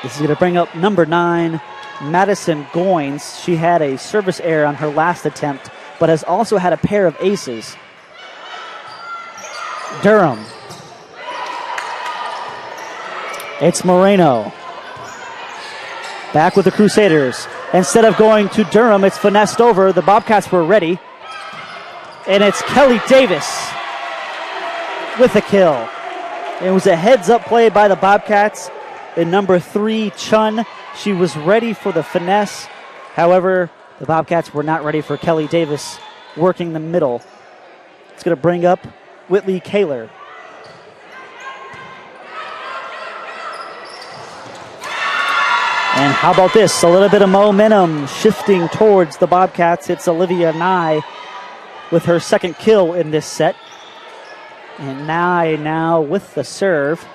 This is going to bring up number 9, Madison Goins. She had a service error on her last attempt, but has also had a pair of aces. Durham. It's Moreno. Back with the Crusaders. Instead of going to Durham, it's finessed over. The Bobcats were ready. And it's Kelly Davis with a kill. It was a heads-up play by the Bobcats. And number 3, Chun, she was ready for the finesse. However, the Bobcats were not ready for Kelly Davis working the middle. It's going to bring up Whitley Kaler. And how about this? A little bit of momentum shifting towards the Bobcats. It's Olivia Nye with her second kill in this set. And Nye now with the serve.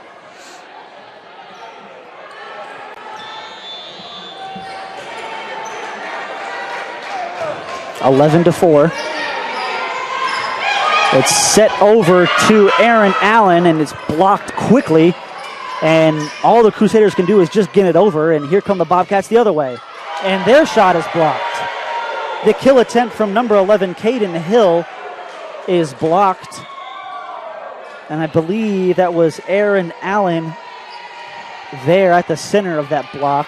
(11-4). It's set over to Erin Allen, and it's blocked quickly. And all the Crusaders can do is just get it over, and here come the Bobcats the other way. And their shot is blocked. The kill attempt from number 11, Caden Hill, is blocked. And I believe that was Erin Allen there at the center of that block.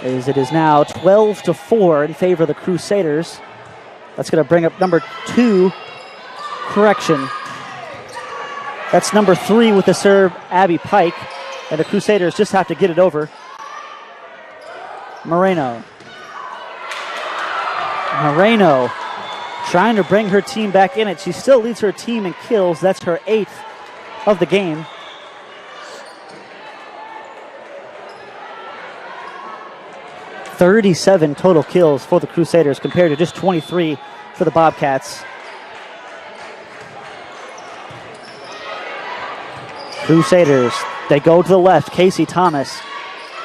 As it is now 12-4 in favor of the Crusaders. That's going to bring up number 2, correction. That's number 3 with the serve, Abby Pike. And the Crusaders just have to get it over. Moreno trying to bring her team back in it. She still leads her team in kills. That's her 8th of the game. (37 total kills for the Crusaders compared to just 23 for the Bobcats. Crusaders, they go to the left. Casey Thomas.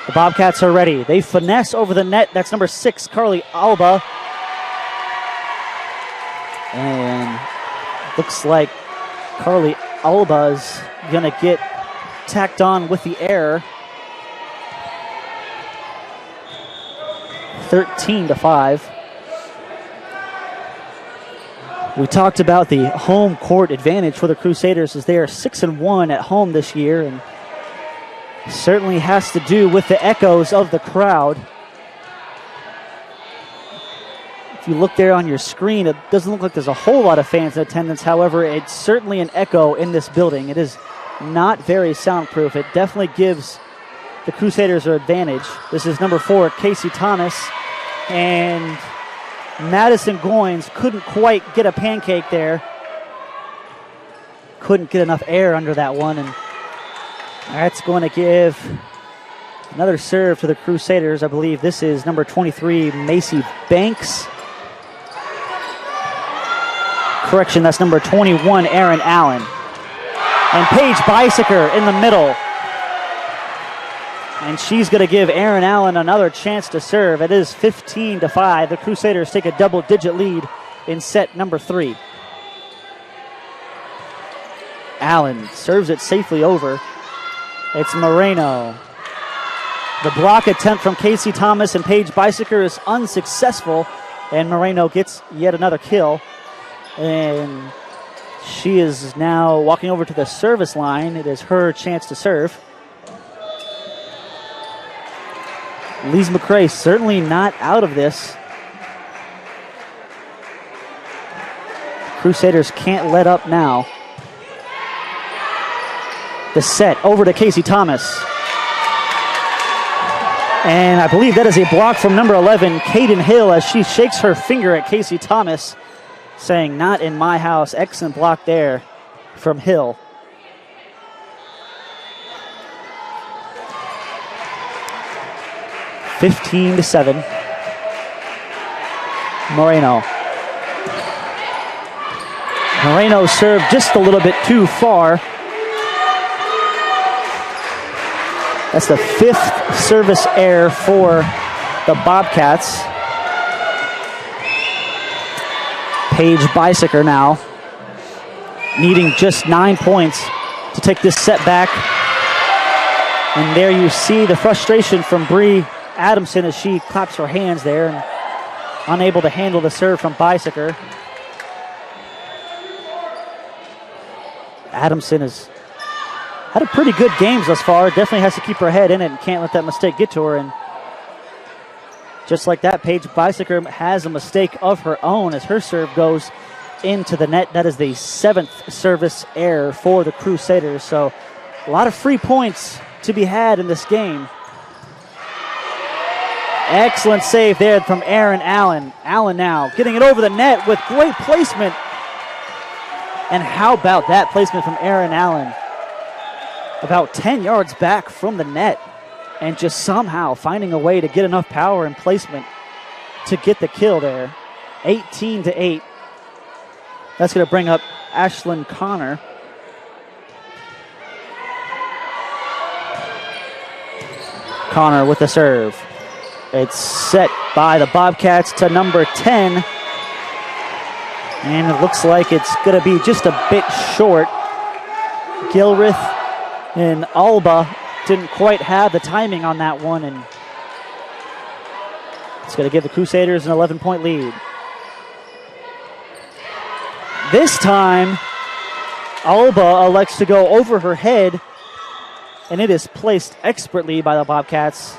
The Bobcats are ready. They finesse over the net. That's number 6, Carly Alba. And looks like Carly Alba's going to get tacked on with the error. 13-5. We talked about the home court advantage for the Crusaders as they are 6-1 at home this year, and certainly has to do with the echoes of the crowd. If you look there on your screen, it doesn't look like there's a whole lot of fans in attendance. However, it's certainly an echo in this building. It is not very soundproof. It definitely gives the Crusaders their advantage. This is number 4, Casey Thomas, and Madison Goins couldn't quite get a pancake there. Couldn't get enough air under that one, and that's going to give another serve to the Crusaders. I believe this is number 23, Macy Banks. Correction, that's number 21, Erin Allen. And Paige Bicyker in the middle. And she's going to give Erin Allen another chance to serve. It is 15-5. The Crusaders take a double-digit lead in set number 3. Allen serves it safely over. It's Moreno. The block attempt from Casey Thomas and Paige Bicyker is unsuccessful, and Moreno gets yet another kill. And she is now walking over to the service line. It is her chance to serve. Lees-McRae certainly not out of this. Crusaders can't let up now. The set over to Casey Thomas. And I believe that is a block from number 11, Caden Hill, as she shakes her finger at Casey Thomas, saying, "Not in my house." Excellent block there from Hill. (15-7). Moreno served just a little bit too far. That's the 5th service error for the Bobcats. Paige Bicyker now needing just 9 points to take this set back. And there you see the frustration from Bree Adamson as she claps her hands there and unable to handle the serve from Bicyker. Adamson has had a pretty good game thus far. Definitely has to keep her head in it and can't let that mistake get to her. And just like that, Paige Bicyker has a mistake of her own as her serve goes into the net. That is the 7th service error for the Crusaders. So a lot of free points to be had in this game. Excellent save there from Aaron Allen. Allen now getting it over the net with great placement. And how about that placement from Aaron Allen? About 10 yards back from the net, and just somehow finding a way to get enough power and placement to get the kill there. 18-8. That's going to bring up Ashlyn Connor. Connor with the serve. It's set by the Bobcats to number 10. And it looks like it's going to be just a bit short. Gilreath and Alba didn't quite have the timing on that one, and it's going to give the Crusaders an 11-point lead. This time, Alba elects to go over her head, and it is placed expertly by the Bobcats.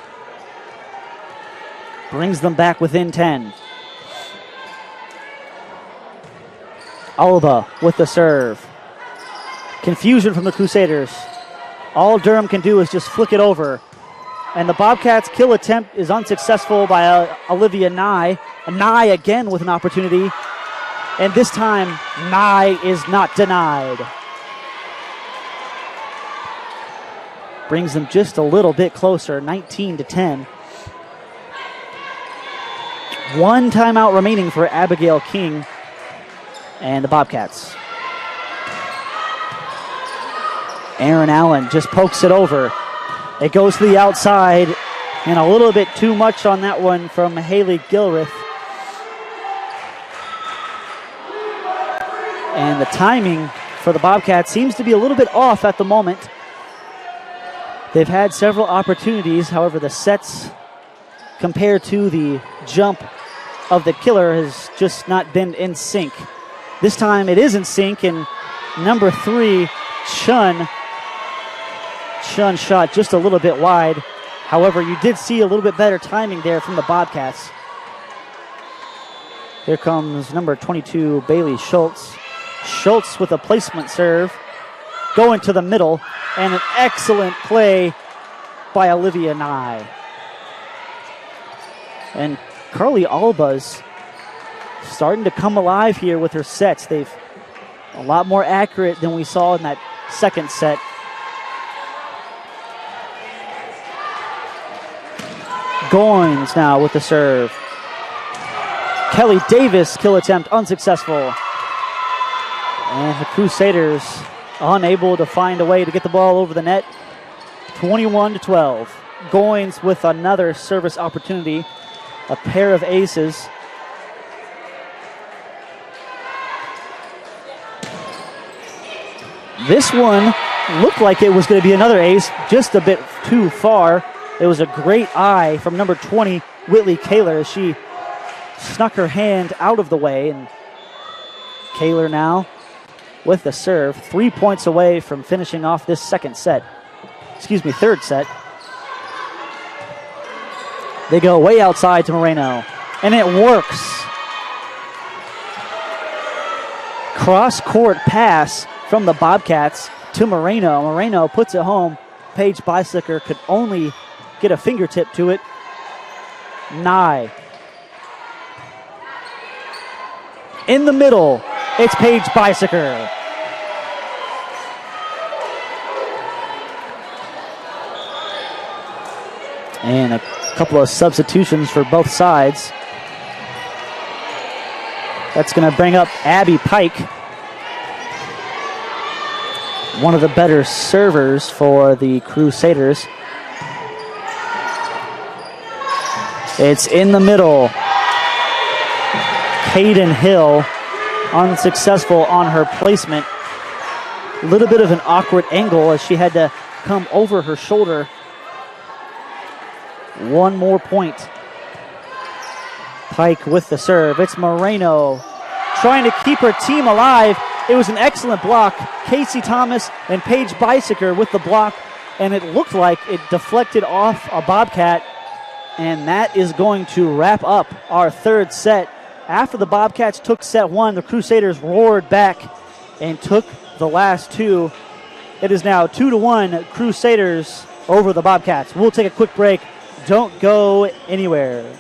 Brings them back within 10. Alba with the serve. Confusion from the Crusaders. All Durham can do is just flick it over. And the Bobcats' kill attempt is unsuccessful by Olivia Nye. Nye again with an opportunity. And this time, Nye is not denied. Brings them just a little bit closer, 19-10. One timeout remaining for Abigail King and the Bobcats. Aaron Allen just pokes it over. It goes to the outside, and a little bit too much on that one from Haley Gilreath. And the timing for the Bobcats seems to be a little bit off at the moment. They've had several opportunities, however, the sets compared to the jump of the killer has just not been in sync. This time it is in sync, and number 3, Chun shot just a little bit wide. However, you did see a little bit better timing there from the Bobcats. Here comes number 22, Bailey Schultz. Schultz with a placement serve. Going to the middle, and an excellent play by Olivia Nye. And Carly Alba's starting to come alive here with her sets. They've a lot more accurate than we saw in that second set. Goins now with the serve. Kelly Davis, kill attempt unsuccessful. And the Crusaders unable to find a way to get the ball over the net. 21-12. Goins with another service opportunity. A pair of aces. This one looked like it was going to be another ace, just a bit too far. It was a great eye from number 20, Whitley Kaler, as she snuck her hand out of the way. And Kaler now with the serve, 3 points away from finishing off this third set. They go way outside to Moreno, and it works. Cross-court pass from the Bobcats to Moreno. Moreno puts it home. Paige Bicyker could only get a fingertip to it. Nye. In the middle, it's Paige Bicyker. And a couple of substitutions for both sides. That's going to bring up Abby Pike, one of the better servers for the Crusaders. It's in the middle. Caden Hill unsuccessful on her placement. A little bit of an awkward angle as she had to come over her shoulder. One more point. Pike with the serve. It's Moreno trying to keep her team alive. It was an excellent block. Casey Thomas and Paige Bicyker with the block, and it looked like it deflected off a Bobcat, and that is going to wrap up our third set. After the Bobcats took set one, the Crusaders roared back and took the last two. It is now 2-1 Crusaders over the Bobcats. We'll take a quick break. Don't go anywhere.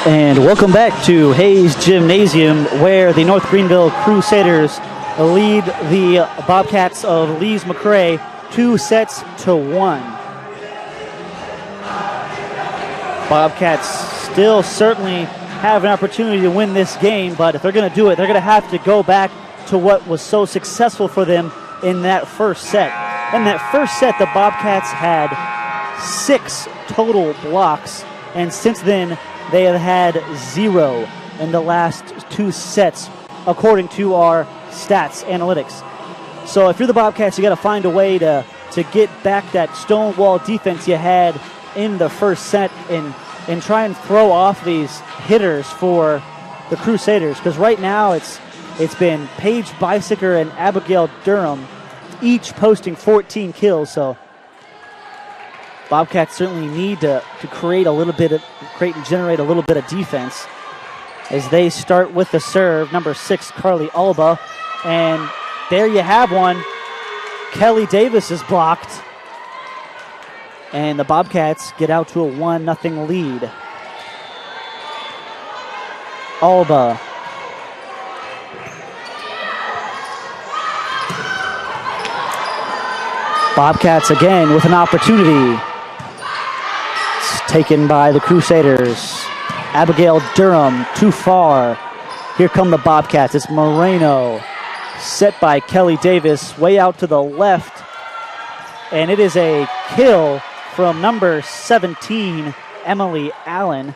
And welcome back to Hayes Gymnasium, where the North Greenville Crusaders lead the Bobcats of Lees-McRae 2-1. Bobcats still certainly have an opportunity to win this game, but if they're going to do it, they're going to have to go back to what was so successful for them in that first set. In that first set, the Bobcats had 6 total blocks, and since then, they have had 0 in the last 2 sets, according to our stats analytics. So if you're the Bobcats, you got to find a way to get back that stonewall defense you had in the first set and try and throw off these hitters for the Crusaders, because right now it's been Paige Bicyker and Abigail Durham, each posting 14 kills. So Bobcats certainly need to create and generate a little bit of defense as they start with the serve. Number 6, Carly Alba, and there you have one. Kelly Davis is blocked, and the Bobcats get out to a 1-0 lead. Alba. Bobcats again with an opportunity. It's taken by the Crusaders. Abigail Durham too far. Here come the Bobcats. It's Moreno. Set by Kelly Davis way out to the left. And it is a kill from number 17, Emily Allen.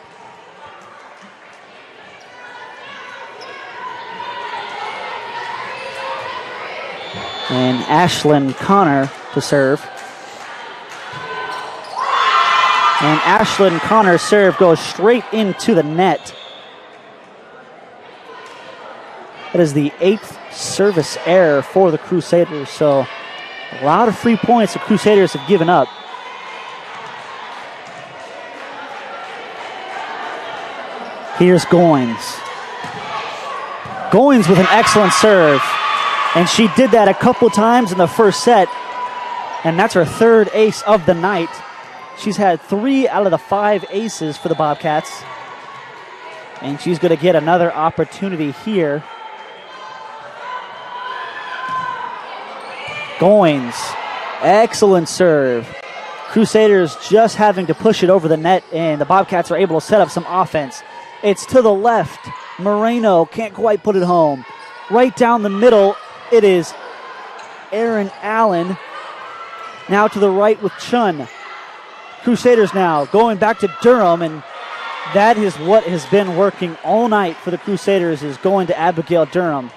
And Ashlyn Connor to serve. And Ashlyn Connor's serve goes straight into the net. That is the 8th service error for the Crusaders. So a lot of free points the Crusaders have given up. Here's Goins. Goins with an excellent serve. And she did that a couple times in the first set. And that's her 3rd ace of the night. She's had 3 out of the 5 aces for the Bobcats. And she's going to get another opportunity here. Goins. Excellent serve. Crusaders just having to push it over the net, and the Bobcats are able to set up some offense. It's to the left. Moreno can't quite put it home. Right down the middle, it is Erin Allen. Now to the right with Chun. Crusaders now going back to Durham, and that is what has been working all night for the Crusaders, is going to Abigail Durham.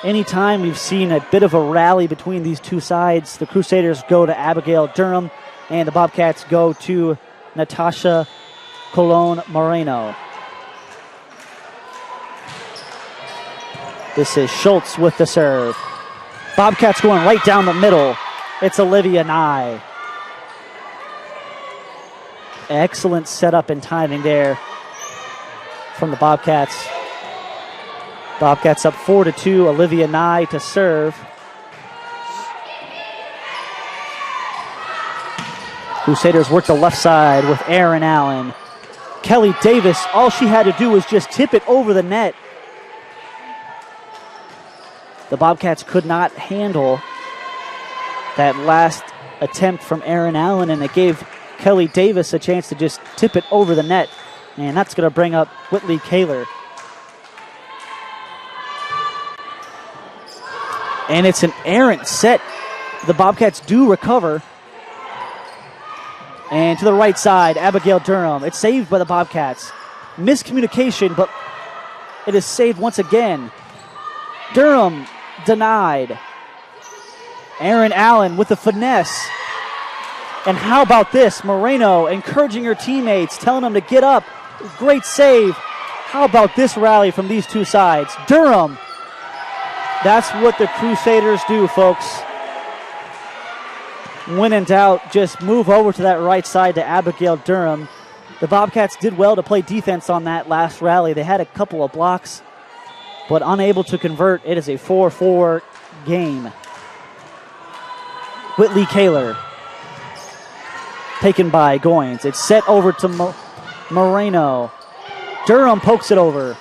Anytime we've seen a bit of a rally between these two sides, the Crusaders go to Abigail Durham, and the Bobcats go to Natasha Colon Moreno. This is Schultz with the serve. Bobcats going right down the middle. It's Olivia Nye. Excellent setup and timing there from the Bobcats. Bobcats up 4-2. Olivia Nye to serve. Crusaders work the left side with Erin Allen. Kelly Davis, all she had to do was just tip it over the net. The Bobcats could not handle that last attempt from Erin Allen, and it gave Kelly Davis a chance to just tip it over the net. And that's going to bring up Whitley Kaler. And it's an errant set. The Bobcats do recover. And to the right side, Abigail Durham. It's saved by the Bobcats. Miscommunication, but it is saved once again. Durham denied. Erin Allen with the finesse. And how about this? Moreno encouraging her teammates, telling them to get up. Great save. How about this rally from these two sides? Durham. That's what the Crusaders do, folks. When in doubt, just move over to that right side to Abigail Durham. The Bobcats did well to play defense on that last rally. They had a couple of blocks, but unable to convert. It is a 4-4 game. Whitley Kaler. Taken by Goins. It's set over to Moreno. Durham pokes it over.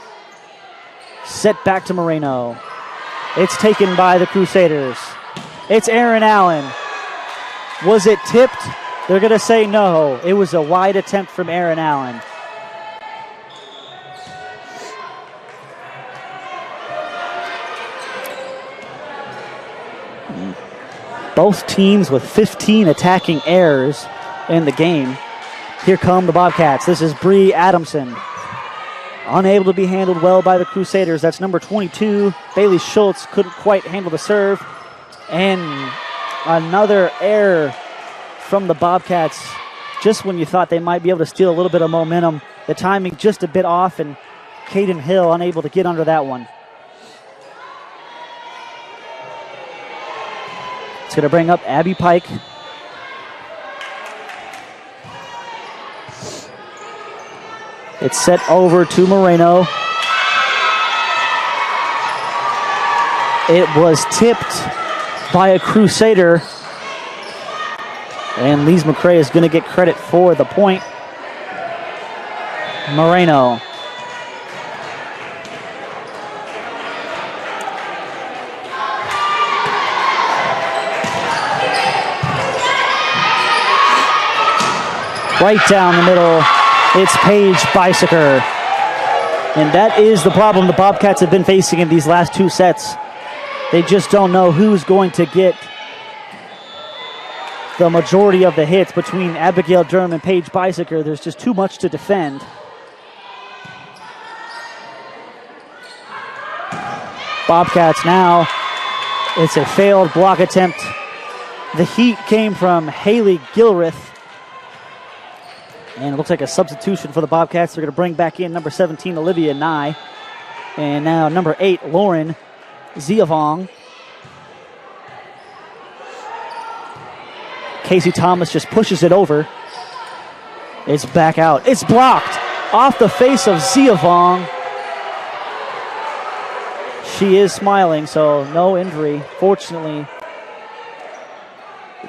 Set back to Moreno. It's taken by the Crusaders. It's Erin Allen. Was it tipped? They're going to say no. It was a wide attempt from Erin Allen. Both teams with 15 attacking errors in the game. Here come the Bobcats. This is Bree Adamson. Unable to be handled well by the Crusaders. That's number 22. Bailey Schultz couldn't quite handle the serve. And another error from the Bobcats. Just when you thought they might be able to steal a little bit of momentum, the timing just a bit off, and Caden Hill unable to get under that one. It's going to bring up Abby Pike. It's set over to Moreno. It was tipped by a Crusader. And Lees-McRae is going to get credit for the point. Moreno. Right down the middle, it's Paige Bicyker. And that is the problem the Bobcats have been facing in these last two sets. They just don't know who's going to get the majority of the hits between Abigail Durham and Paige Bicyker. There's just too much to defend. Bobcats now, it's a failed block attempt. The heat came from Haley Gilreath. And it looks like a substitution for the Bobcats. They're going to bring back in number 17, Olivia Nye. And now number 8, Lauren Ziavong. Casey Thomas just pushes it over. It's back out. It's blocked off the face of Ziavong. She is smiling, so no injury, fortunately.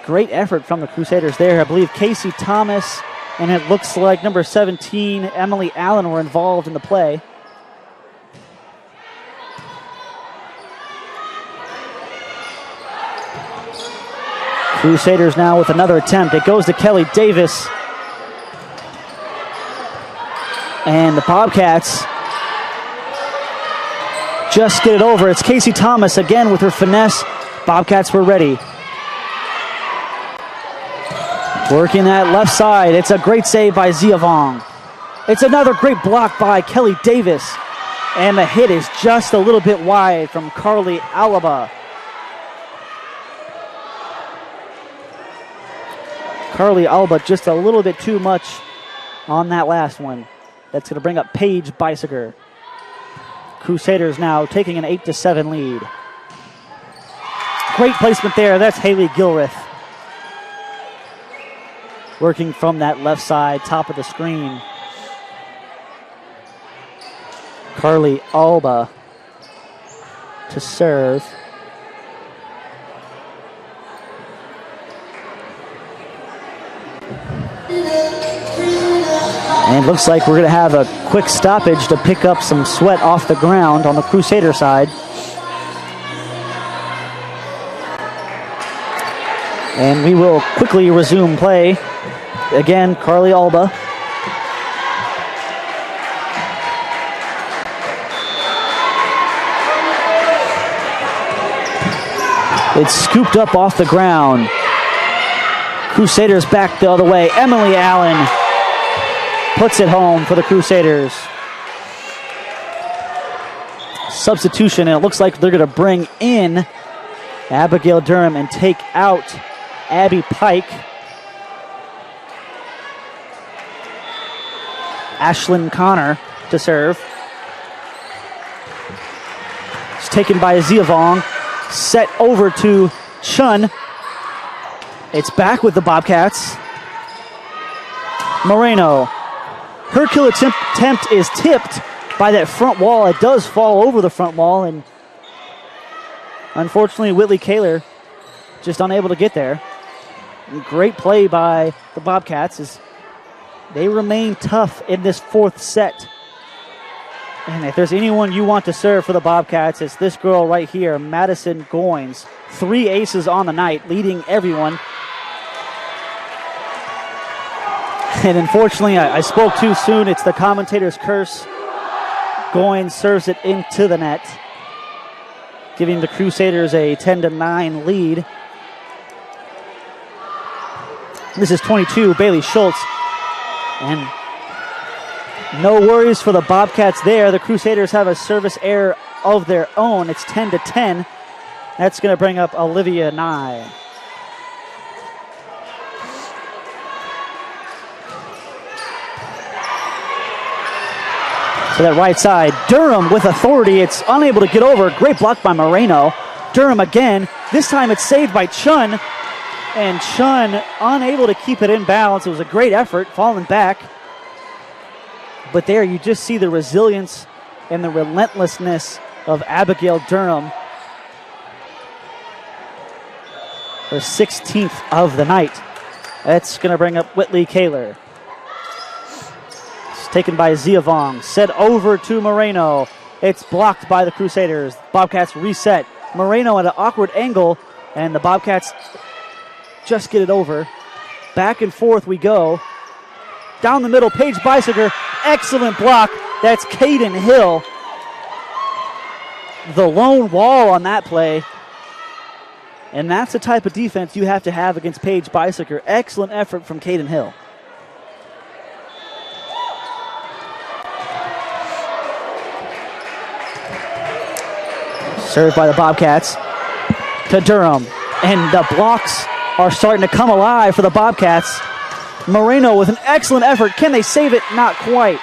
Great effort from the Crusaders there. I believe Casey Thomas and it looks like number 17, Emily Allen, were involved in the play. Crusaders now with another attempt. It goes to Kelly Davis. And the Bobcats just get it over. It's Casey Thomas again with her finesse. Bobcats were ready. Working that left side. It's a great save by Ziavong. It's another great block by Kelly Davis. And the hit is just a little bit wide from Carly Alaba. Carly Alba just a little bit too much on that last one. That's going to bring up Paige Bicyker. Crusaders now taking an 8-7 lead. Great placement there. That's Haley Gilreath. Working from that left side, top of the screen. Carly Alba to serve. And it looks like we're going to have a quick stoppage to pick up some sweat off the ground on the Crusader side. And we will quickly resume play. Again, Carly Alba. It's scooped up off the ground. Crusaders back the other way. Emily Allen puts it home for the Crusaders. Substitution, and it looks like they're going to bring in Abigail Durham and take out Abby Pike. Ashlyn Connor to serve. It's taken by Ziavong. Set over to Chun. It's back with the Bobcats. Moreno. Her kill attempt is tipped by that front wall. It does fall over the front wall, and unfortunately Whitley Kaler just unable to get there. And great play by the Bobcats as they remain tough in this fourth set. And if there's anyone you want to serve for the Bobcats, it's this girl right here, Madison Goins. 3 aces on the night, leading everyone. And unfortunately, I spoke too soon. It's the commentator's curse. Goins serves it into the net, giving the Crusaders a 10-9 lead. This is 22, Bailey Schultz. And no worries for the Bobcats there. The Crusaders have a service error of their own. It's 10-10. That's going to bring up Olivia Nye. to that right side. Durham with authority. It's unable to get over. Great block by Moreno. Durham again. This time it's saved by Chun. And Chun unable to keep it in bounds. It was a great effort, falling back. But there you just see the resilience and the relentlessness of Abigail Durham. Her 16th of the night. That's going to bring up Whitley Kaler. It's taken by Ziavong. Set over to Moreno. It's blocked by the Crusaders. Bobcats reset. Moreno at an awkward angle, and the Bobcats just get it over. Back and forth we go. Down the middle, Paige Bicyker. Excellent block. That's Caden Hill. The lone wall on that play. And that's the type of defense you have to have against Paige Bicyker. Excellent effort from Caden Hill. Served by the Bobcats to Durham. And the blocks are starting to come alive for the Bobcats. Moreno with an excellent effort. Can they save it? Not quite.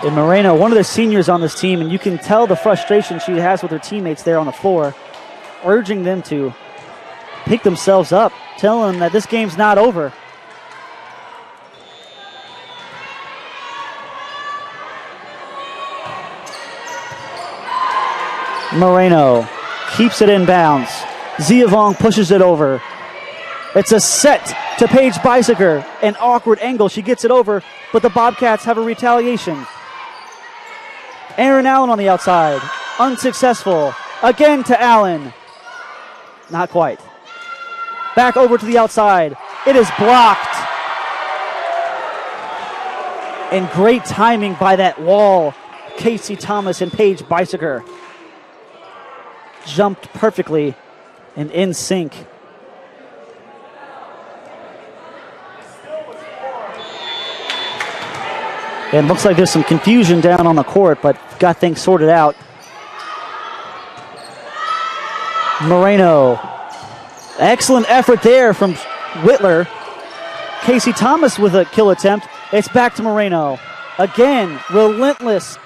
And Moreno, one of the seniors on this team, and you can tell the frustration she has with her teammates there on the floor, urging them to pick themselves up, telling them that this game's not over. Moreno keeps it in bounds. Ziavong pushes it over. It's a set to Paige Bicyker. An awkward angle. She gets it over, but the Bobcats have a retaliation. Aaron Allen on the outside. Unsuccessful. Again to Allen. Not quite. Back over to the outside. It is blocked. And great timing by that wall. Casey Thomas and Paige Bicyker jumped perfectly and in sync. And looks like there's some confusion down on the court, but got things sorted out. Moreno. Excellent effort there from Whitler. Casey Thomas with a kill attempt. It's back to Moreno. Again, relentless.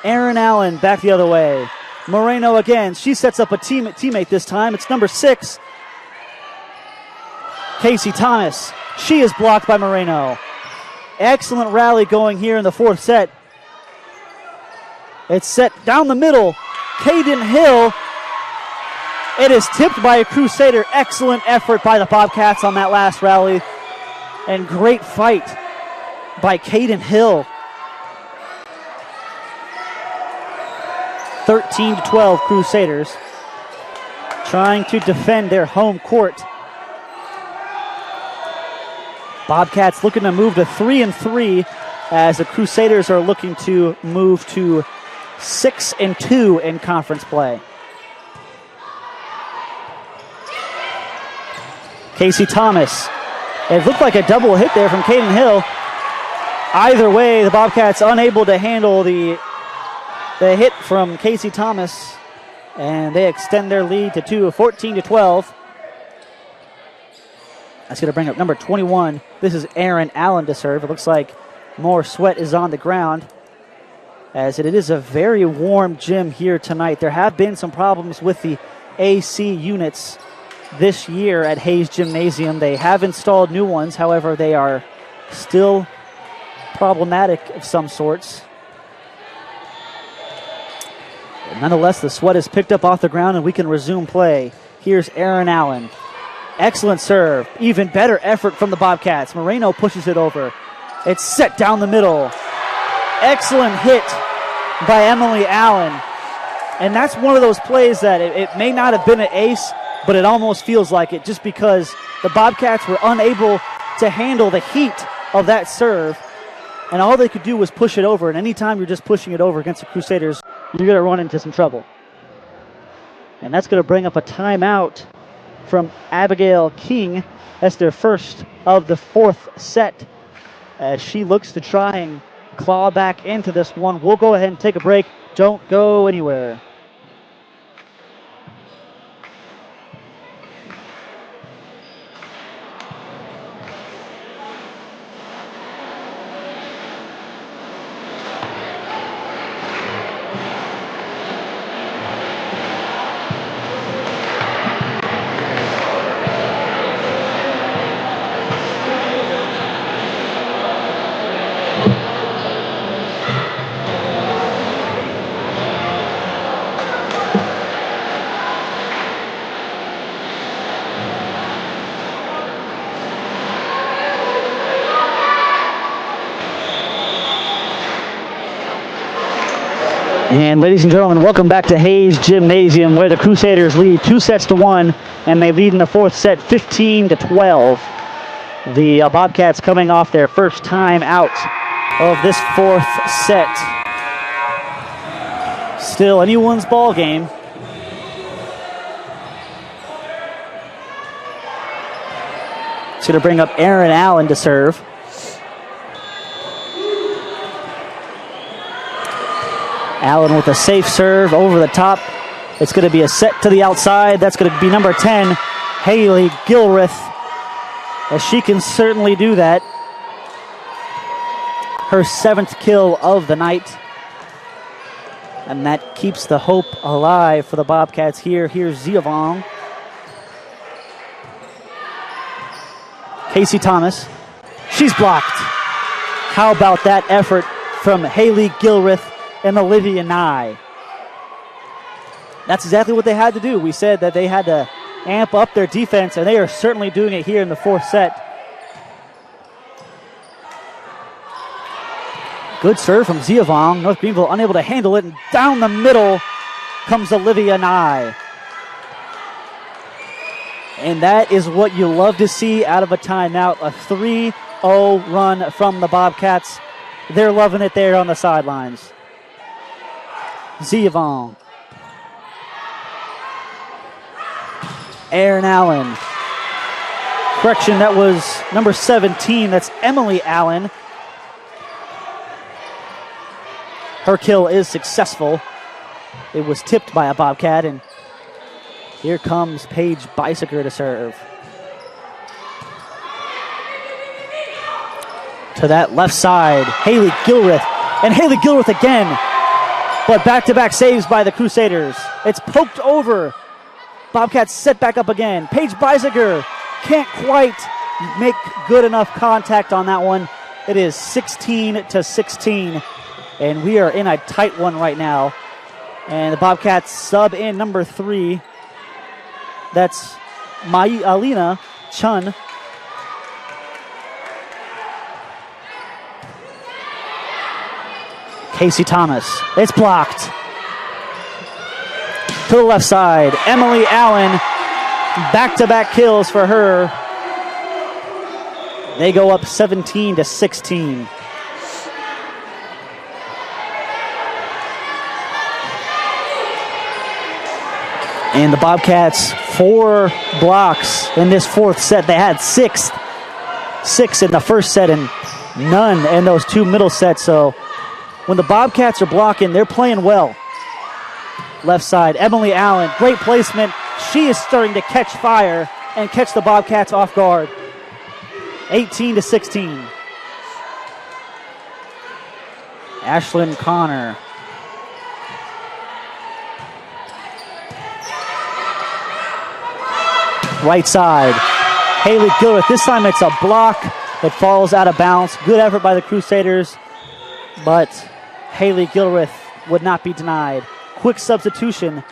Aaron Allen back the other way. Moreno again. She sets up a teammate this time. It's number 6. Casey Thomas. She is blocked by Moreno. Excellent rally going here in the fourth set. It's set down the middle. Caden Hill. It is tipped by a Crusader. Excellent effort by the Bobcats on that last rally. And great fight by Caden Hill. 13-12 Crusaders trying to defend their home court. Bobcats looking to move to 3-3 as the Crusaders are looking to move to 6-2 in conference play. Casey Thomas. It looked like a double hit there from Caden Hill. Either way, the Bobcats unable to handle the hit from Casey Thomas, and they extend their lead to 14-12. That's going to bring up number 21. This is Aaron Allen to serve. It looks like more sweat is on the ground, as it is a very warm gym here tonight. There have been some problems with the AC units this year at Hayes Gymnasium. They have installed new ones. However, they are still problematic of some sorts. But nonetheless, the sweat is picked up off the ground and we can resume play. Here's Aaron Allen. Excellent serve. Even better effort from the Bobcats. Moreno pushes it over. It's set down the middle. Excellent hit by Emily Allen. And that's one of those plays that it may not have been an ace, but it almost feels like it, just because the Bobcats were unable to handle the heat of that serve. And all they could do was push it over. And anytime you're just pushing it over against the Crusaders, you're going to run into some trouble. And that's going to bring up a timeout from Abigail King. That's their first of the fourth set, as she looks to try and claw back into this one. We'll go ahead and take a break. Don't go anywhere. And ladies and gentlemen, welcome back to Hayes Gymnasium, where the Crusaders lead 2-1, and they lead in the fourth set 15-12. The Bobcats coming off their first time out of this fourth set. Still anyone's ball game. It's going to bring up Aaron Allen to serve. Allen with a safe serve over the top. It's going to be a set to the outside. That's going to be number 10, Haley Gilreath, as she can certainly do that. Her 7th kill of the night. And that keeps the hope alive for the Bobcats here. Here's Zia Vong. Casey Thomas. She's blocked. How about that effort from Haley Gilreath and Olivia Nye? That's exactly what they had to do. We said that they had to amp up their defense, and they are certainly doing it here in the fourth set. Good serve from Zia Vong. North Greenville unable to handle it, and down the middle comes Olivia Nye. And that is what you love to see out of a timeout, a 3-0 run from the Bobcats. They're loving it there on the sidelines. Zia Vong. Aaron Allen. Correction, that was number 17. That's Emily Allen. Her kill is successful. It was tipped by a Bobcat, and here comes Paige Bicyker to serve. To that left side, Haley Gilreath. And Haley Gilreath again. But back-to-back saves by the Crusaders. It's poked over. Bobcats set back up again. Paige Bicyker can't quite make good enough contact on that one. It is 16-16. And we are in a tight one right now. And the Bobcats sub in number 3. That's Alina Chun. Casey Thomas. It's blocked. To the left side, Emily Allen. Back-to-back kills for her. They go up 17-16. And the Bobcats, 4 blocks in this fourth set. They had 6 in the first set and none in those 2 middle sets. So when the Bobcats are blocking, they're playing well. Left side, Emily Allen, great placement. She is starting to catch fire and catch the Bobcats off guard. 18-16. Ashlyn Connor. Right side, Haley Gilreath. This time it's a block that falls out of bounds. Good effort by the Crusaders, but Haley Gilreath would not be denied. Quick substitution.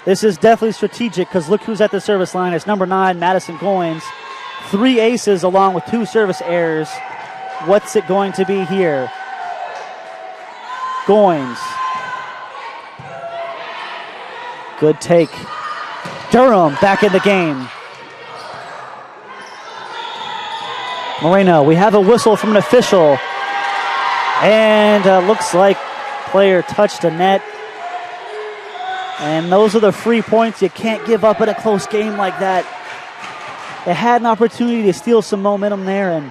This is definitely strategic because look who's at the service line. It's number 9, Madison Goins. 3 aces along with 2 service errors. What's it going to be here? Goins. Good take. Durham back in the game. Moreno, we have a whistle from an official. And looks like player touched a net. And those are the free points you can't give up in a close game like that. They had an opportunity to steal some momentum there, and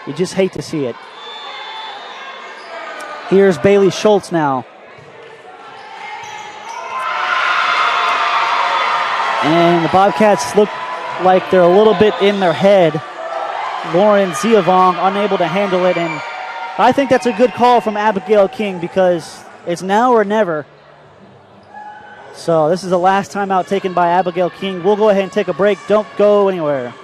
you just hate to see it. Here's Bailey Schultz now. And the Bobcats look like they're a little bit in their head. Lauren Zia Vong unable to handle it, and I think that's a good call from Abigail King because it's now or never. So this is the last timeout taken by Abigail King. We'll go ahead and take a break. Don't go anywhere.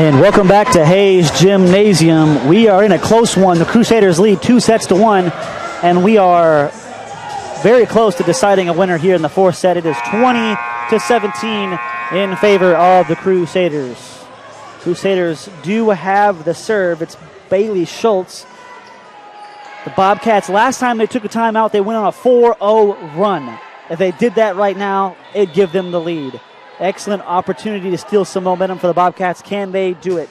And welcome back to Hayes Gymnasium. We are in a close one. The Crusaders lead 2-1, and we are very close to deciding a winner here in the fourth set. It is 20-17 in favor of the Crusaders. Crusaders do have the serve. It's Bailey Schultz. The Bobcats, last time they took a timeout, they went on a 4-0 run. If they did that right now, it'd give them the lead. Excellent opportunity to steal some momentum for the Bobcats. Can they do it?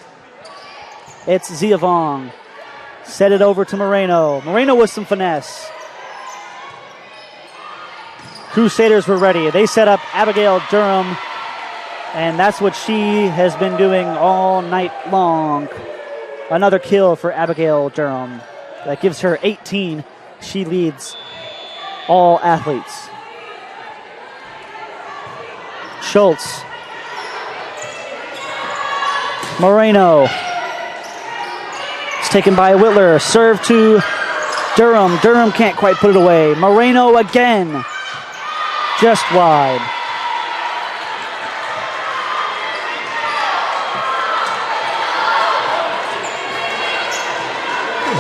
It's Zia Vong. Set it over to Moreno. Moreno with some finesse. Crusaders were ready. They set up Abigail Durham, and that's what she has been doing all night long. Another kill for Abigail Durham. That gives her 18. She leads all athletes. Schultz. Moreno. It's taken by Whitler. Serve to Durham. Durham can't quite put it away. Moreno again. Just wide.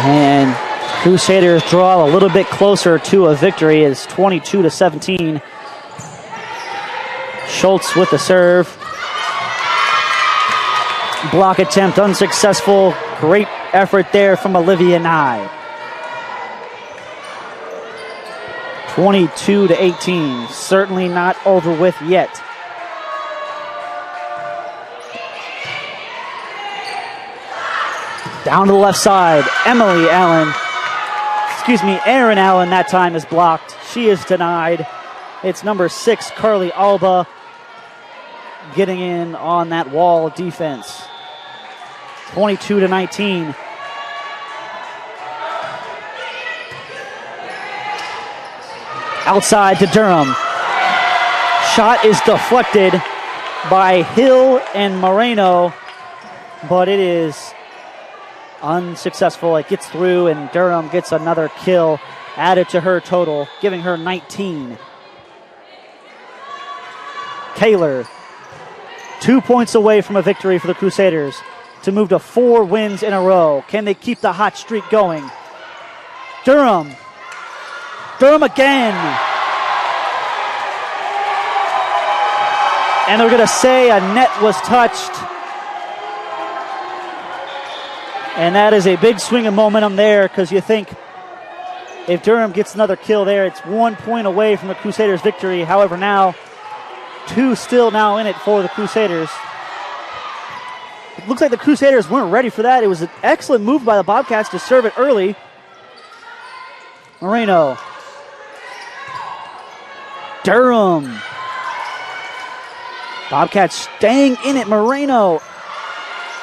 And Crusaders draw a little bit closer to a victory. It's 22-17. Schultz with the serve. Block attempt unsuccessful. Great effort there from Olivia Nye. 22-18. Certainly not over with yet. Down to the left side. Erin Allen that time is blocked. She is denied. It's number 6, Carly Alba, getting in on that wall defense. 22-19. Outside to Durham. Shot is deflected by Hill and Moreno, but it is unsuccessful. It gets through, and Durham gets another kill added to her total, giving her 19. Kaler, 2 points away from a victory for the Crusaders to move to 4 wins in a row. Can they keep the hot streak going? Durham again. And they're going to say a net was touched. And that is a big swing of momentum there, because you think if Durham gets another kill there, it's 1 point away from the Crusaders' victory. However, now 2 still now in it for the Crusaders. It looks like the Crusaders weren't ready for that. It was an excellent move by the Bobcats to serve it early. Moreno. Durham. Bobcats staying in it. Moreno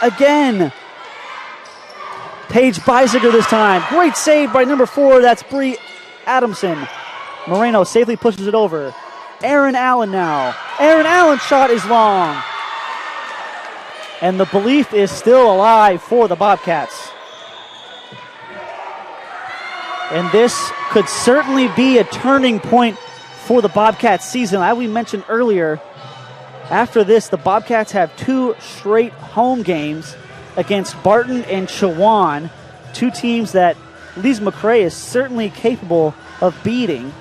again. Paige Beisiger this time. Great save by number 4. That's Bree Adamson. Moreno safely pushes it over. Erin Allen now. Erin Allen's shot is long. And the belief is still alive for the Bobcats. And this could certainly be a turning point for the Bobcats season. As we mentioned earlier, after this, the Bobcats have 2 straight home games against Barton and Chowan, 2 teams that Lees-McRae is certainly capable of beating.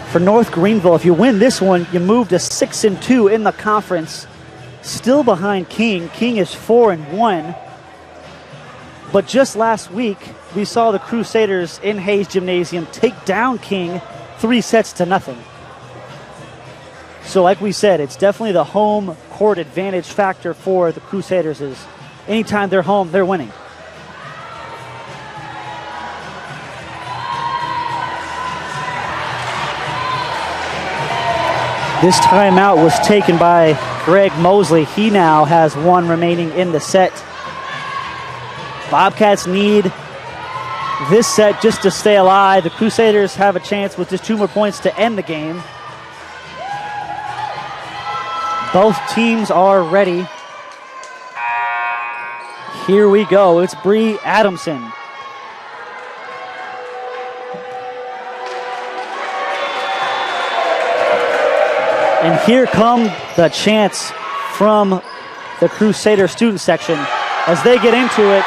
For North Greenville, if you win this one, you move to 6-2 in the conference, still behind King. King is 4-1. But just last week, we saw the Crusaders in Hayes Gymnasium take down King 3-0. So like we said, it's definitely the home court advantage factor for the Crusaders. Is anytime they're home, they're winning. This timeout was taken by Greg Mosley. He now has 1 remaining in the set. Bobcats need this set just to stay alive. The Crusaders have a chance with just 2 more points to end the game. Both teams are ready. Here we go. It's Bree Adamson. And here come the chants from the Crusader student section as they get into it.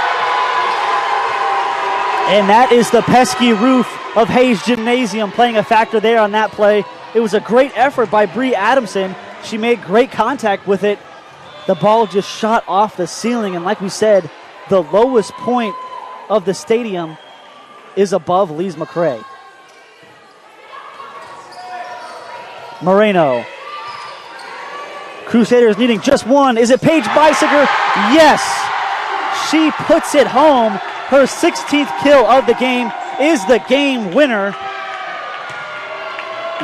And that is the pesky roof of Hayes Gymnasium playing a factor there on that play. It was a great effort by Bree Adamson. She made great contact with it. The ball just shot off the ceiling, and like we said, the lowest point of the stadium is above Lees-McRae. Moreno. Crusaders needing just one. Is it Paige Beisiger? Yes. She puts it home. Her 16th kill of the game is the game winner.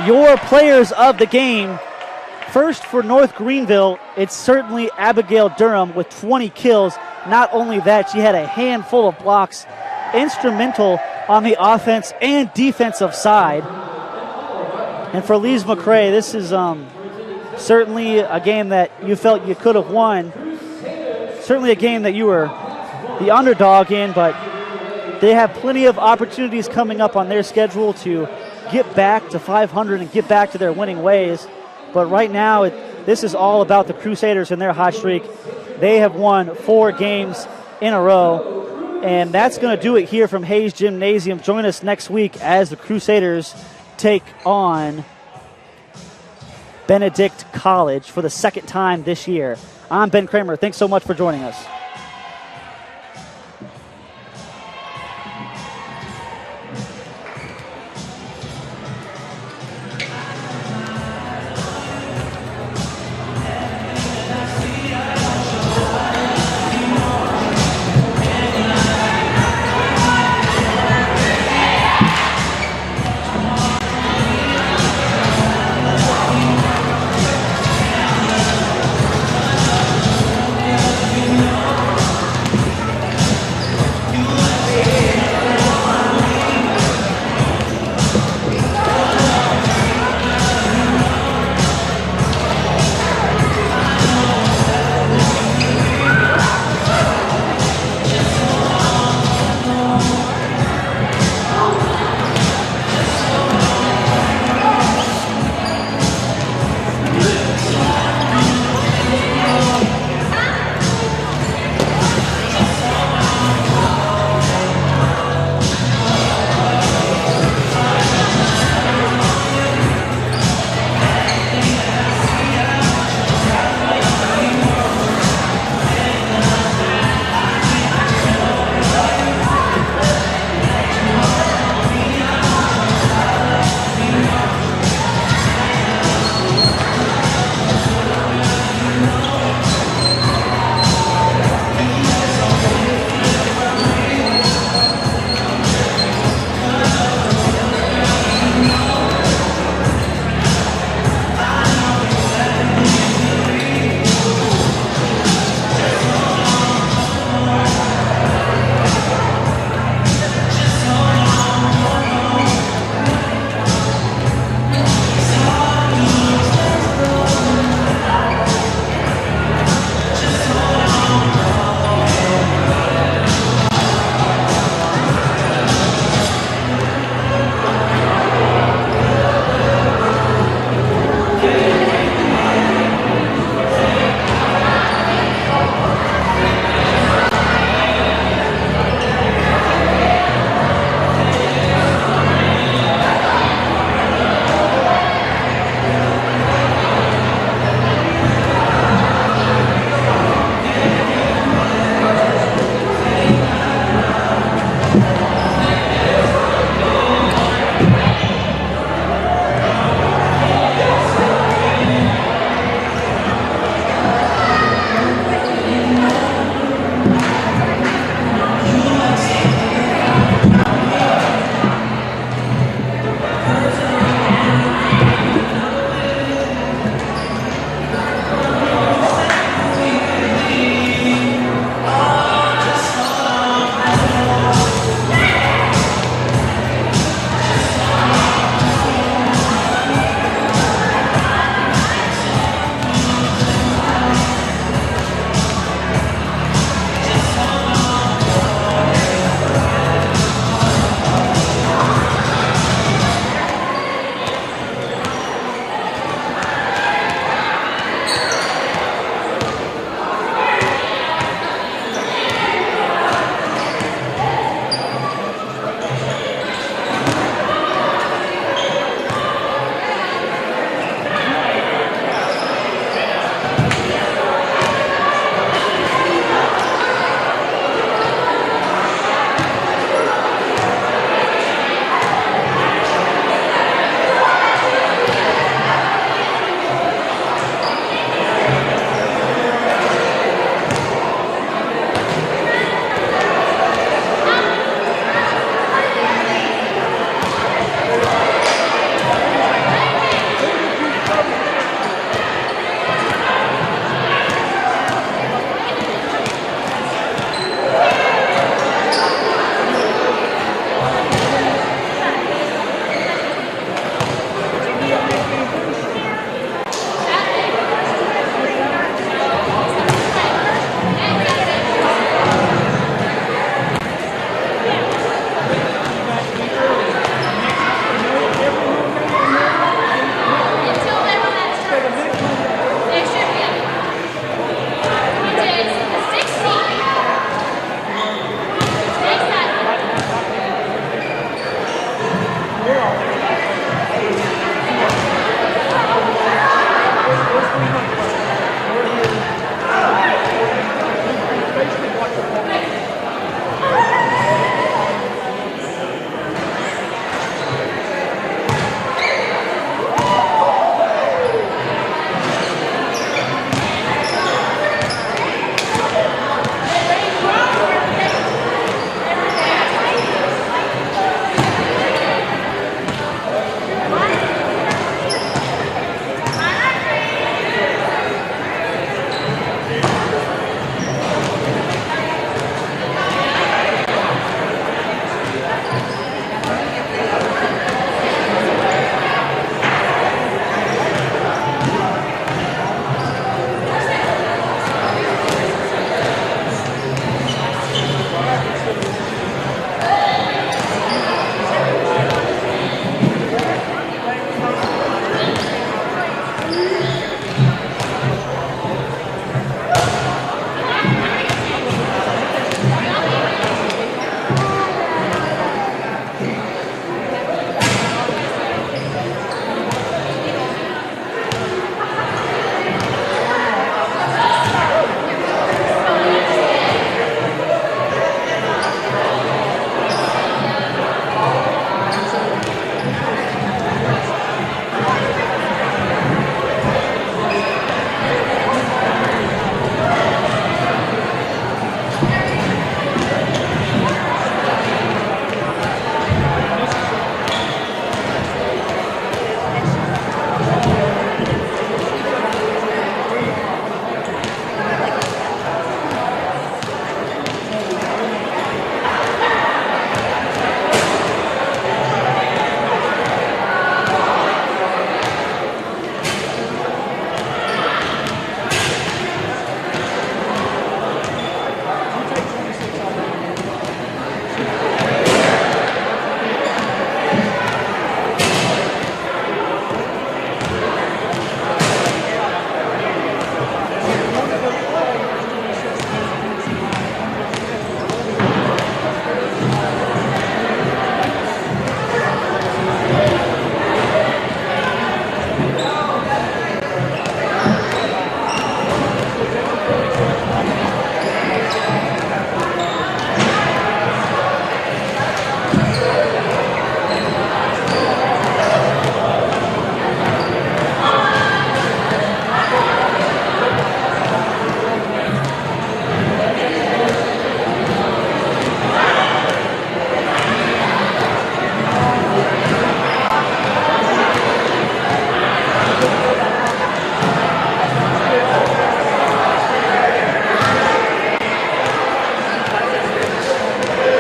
Your players of the game. First for North Greenville, it's certainly Abigail Durham with 20 kills. Not only that, she had a handful of blocks, instrumental on the offense and defensive side. And for Lees-McRae, this is certainly a game that you felt you could have won. Certainly a game that you were the underdog in, but they have plenty of opportunities coming up on their schedule to get back to 500 and get back to their winning ways. But right now, this is all about the Crusaders and their hot streak. They have won 4 games in a row, and that's going to do it here from Hayes Gymnasium. Join us next week as the Crusaders take on Benedict College for the second time this year. I'm Ben Kramer. Thanks so much for joining us.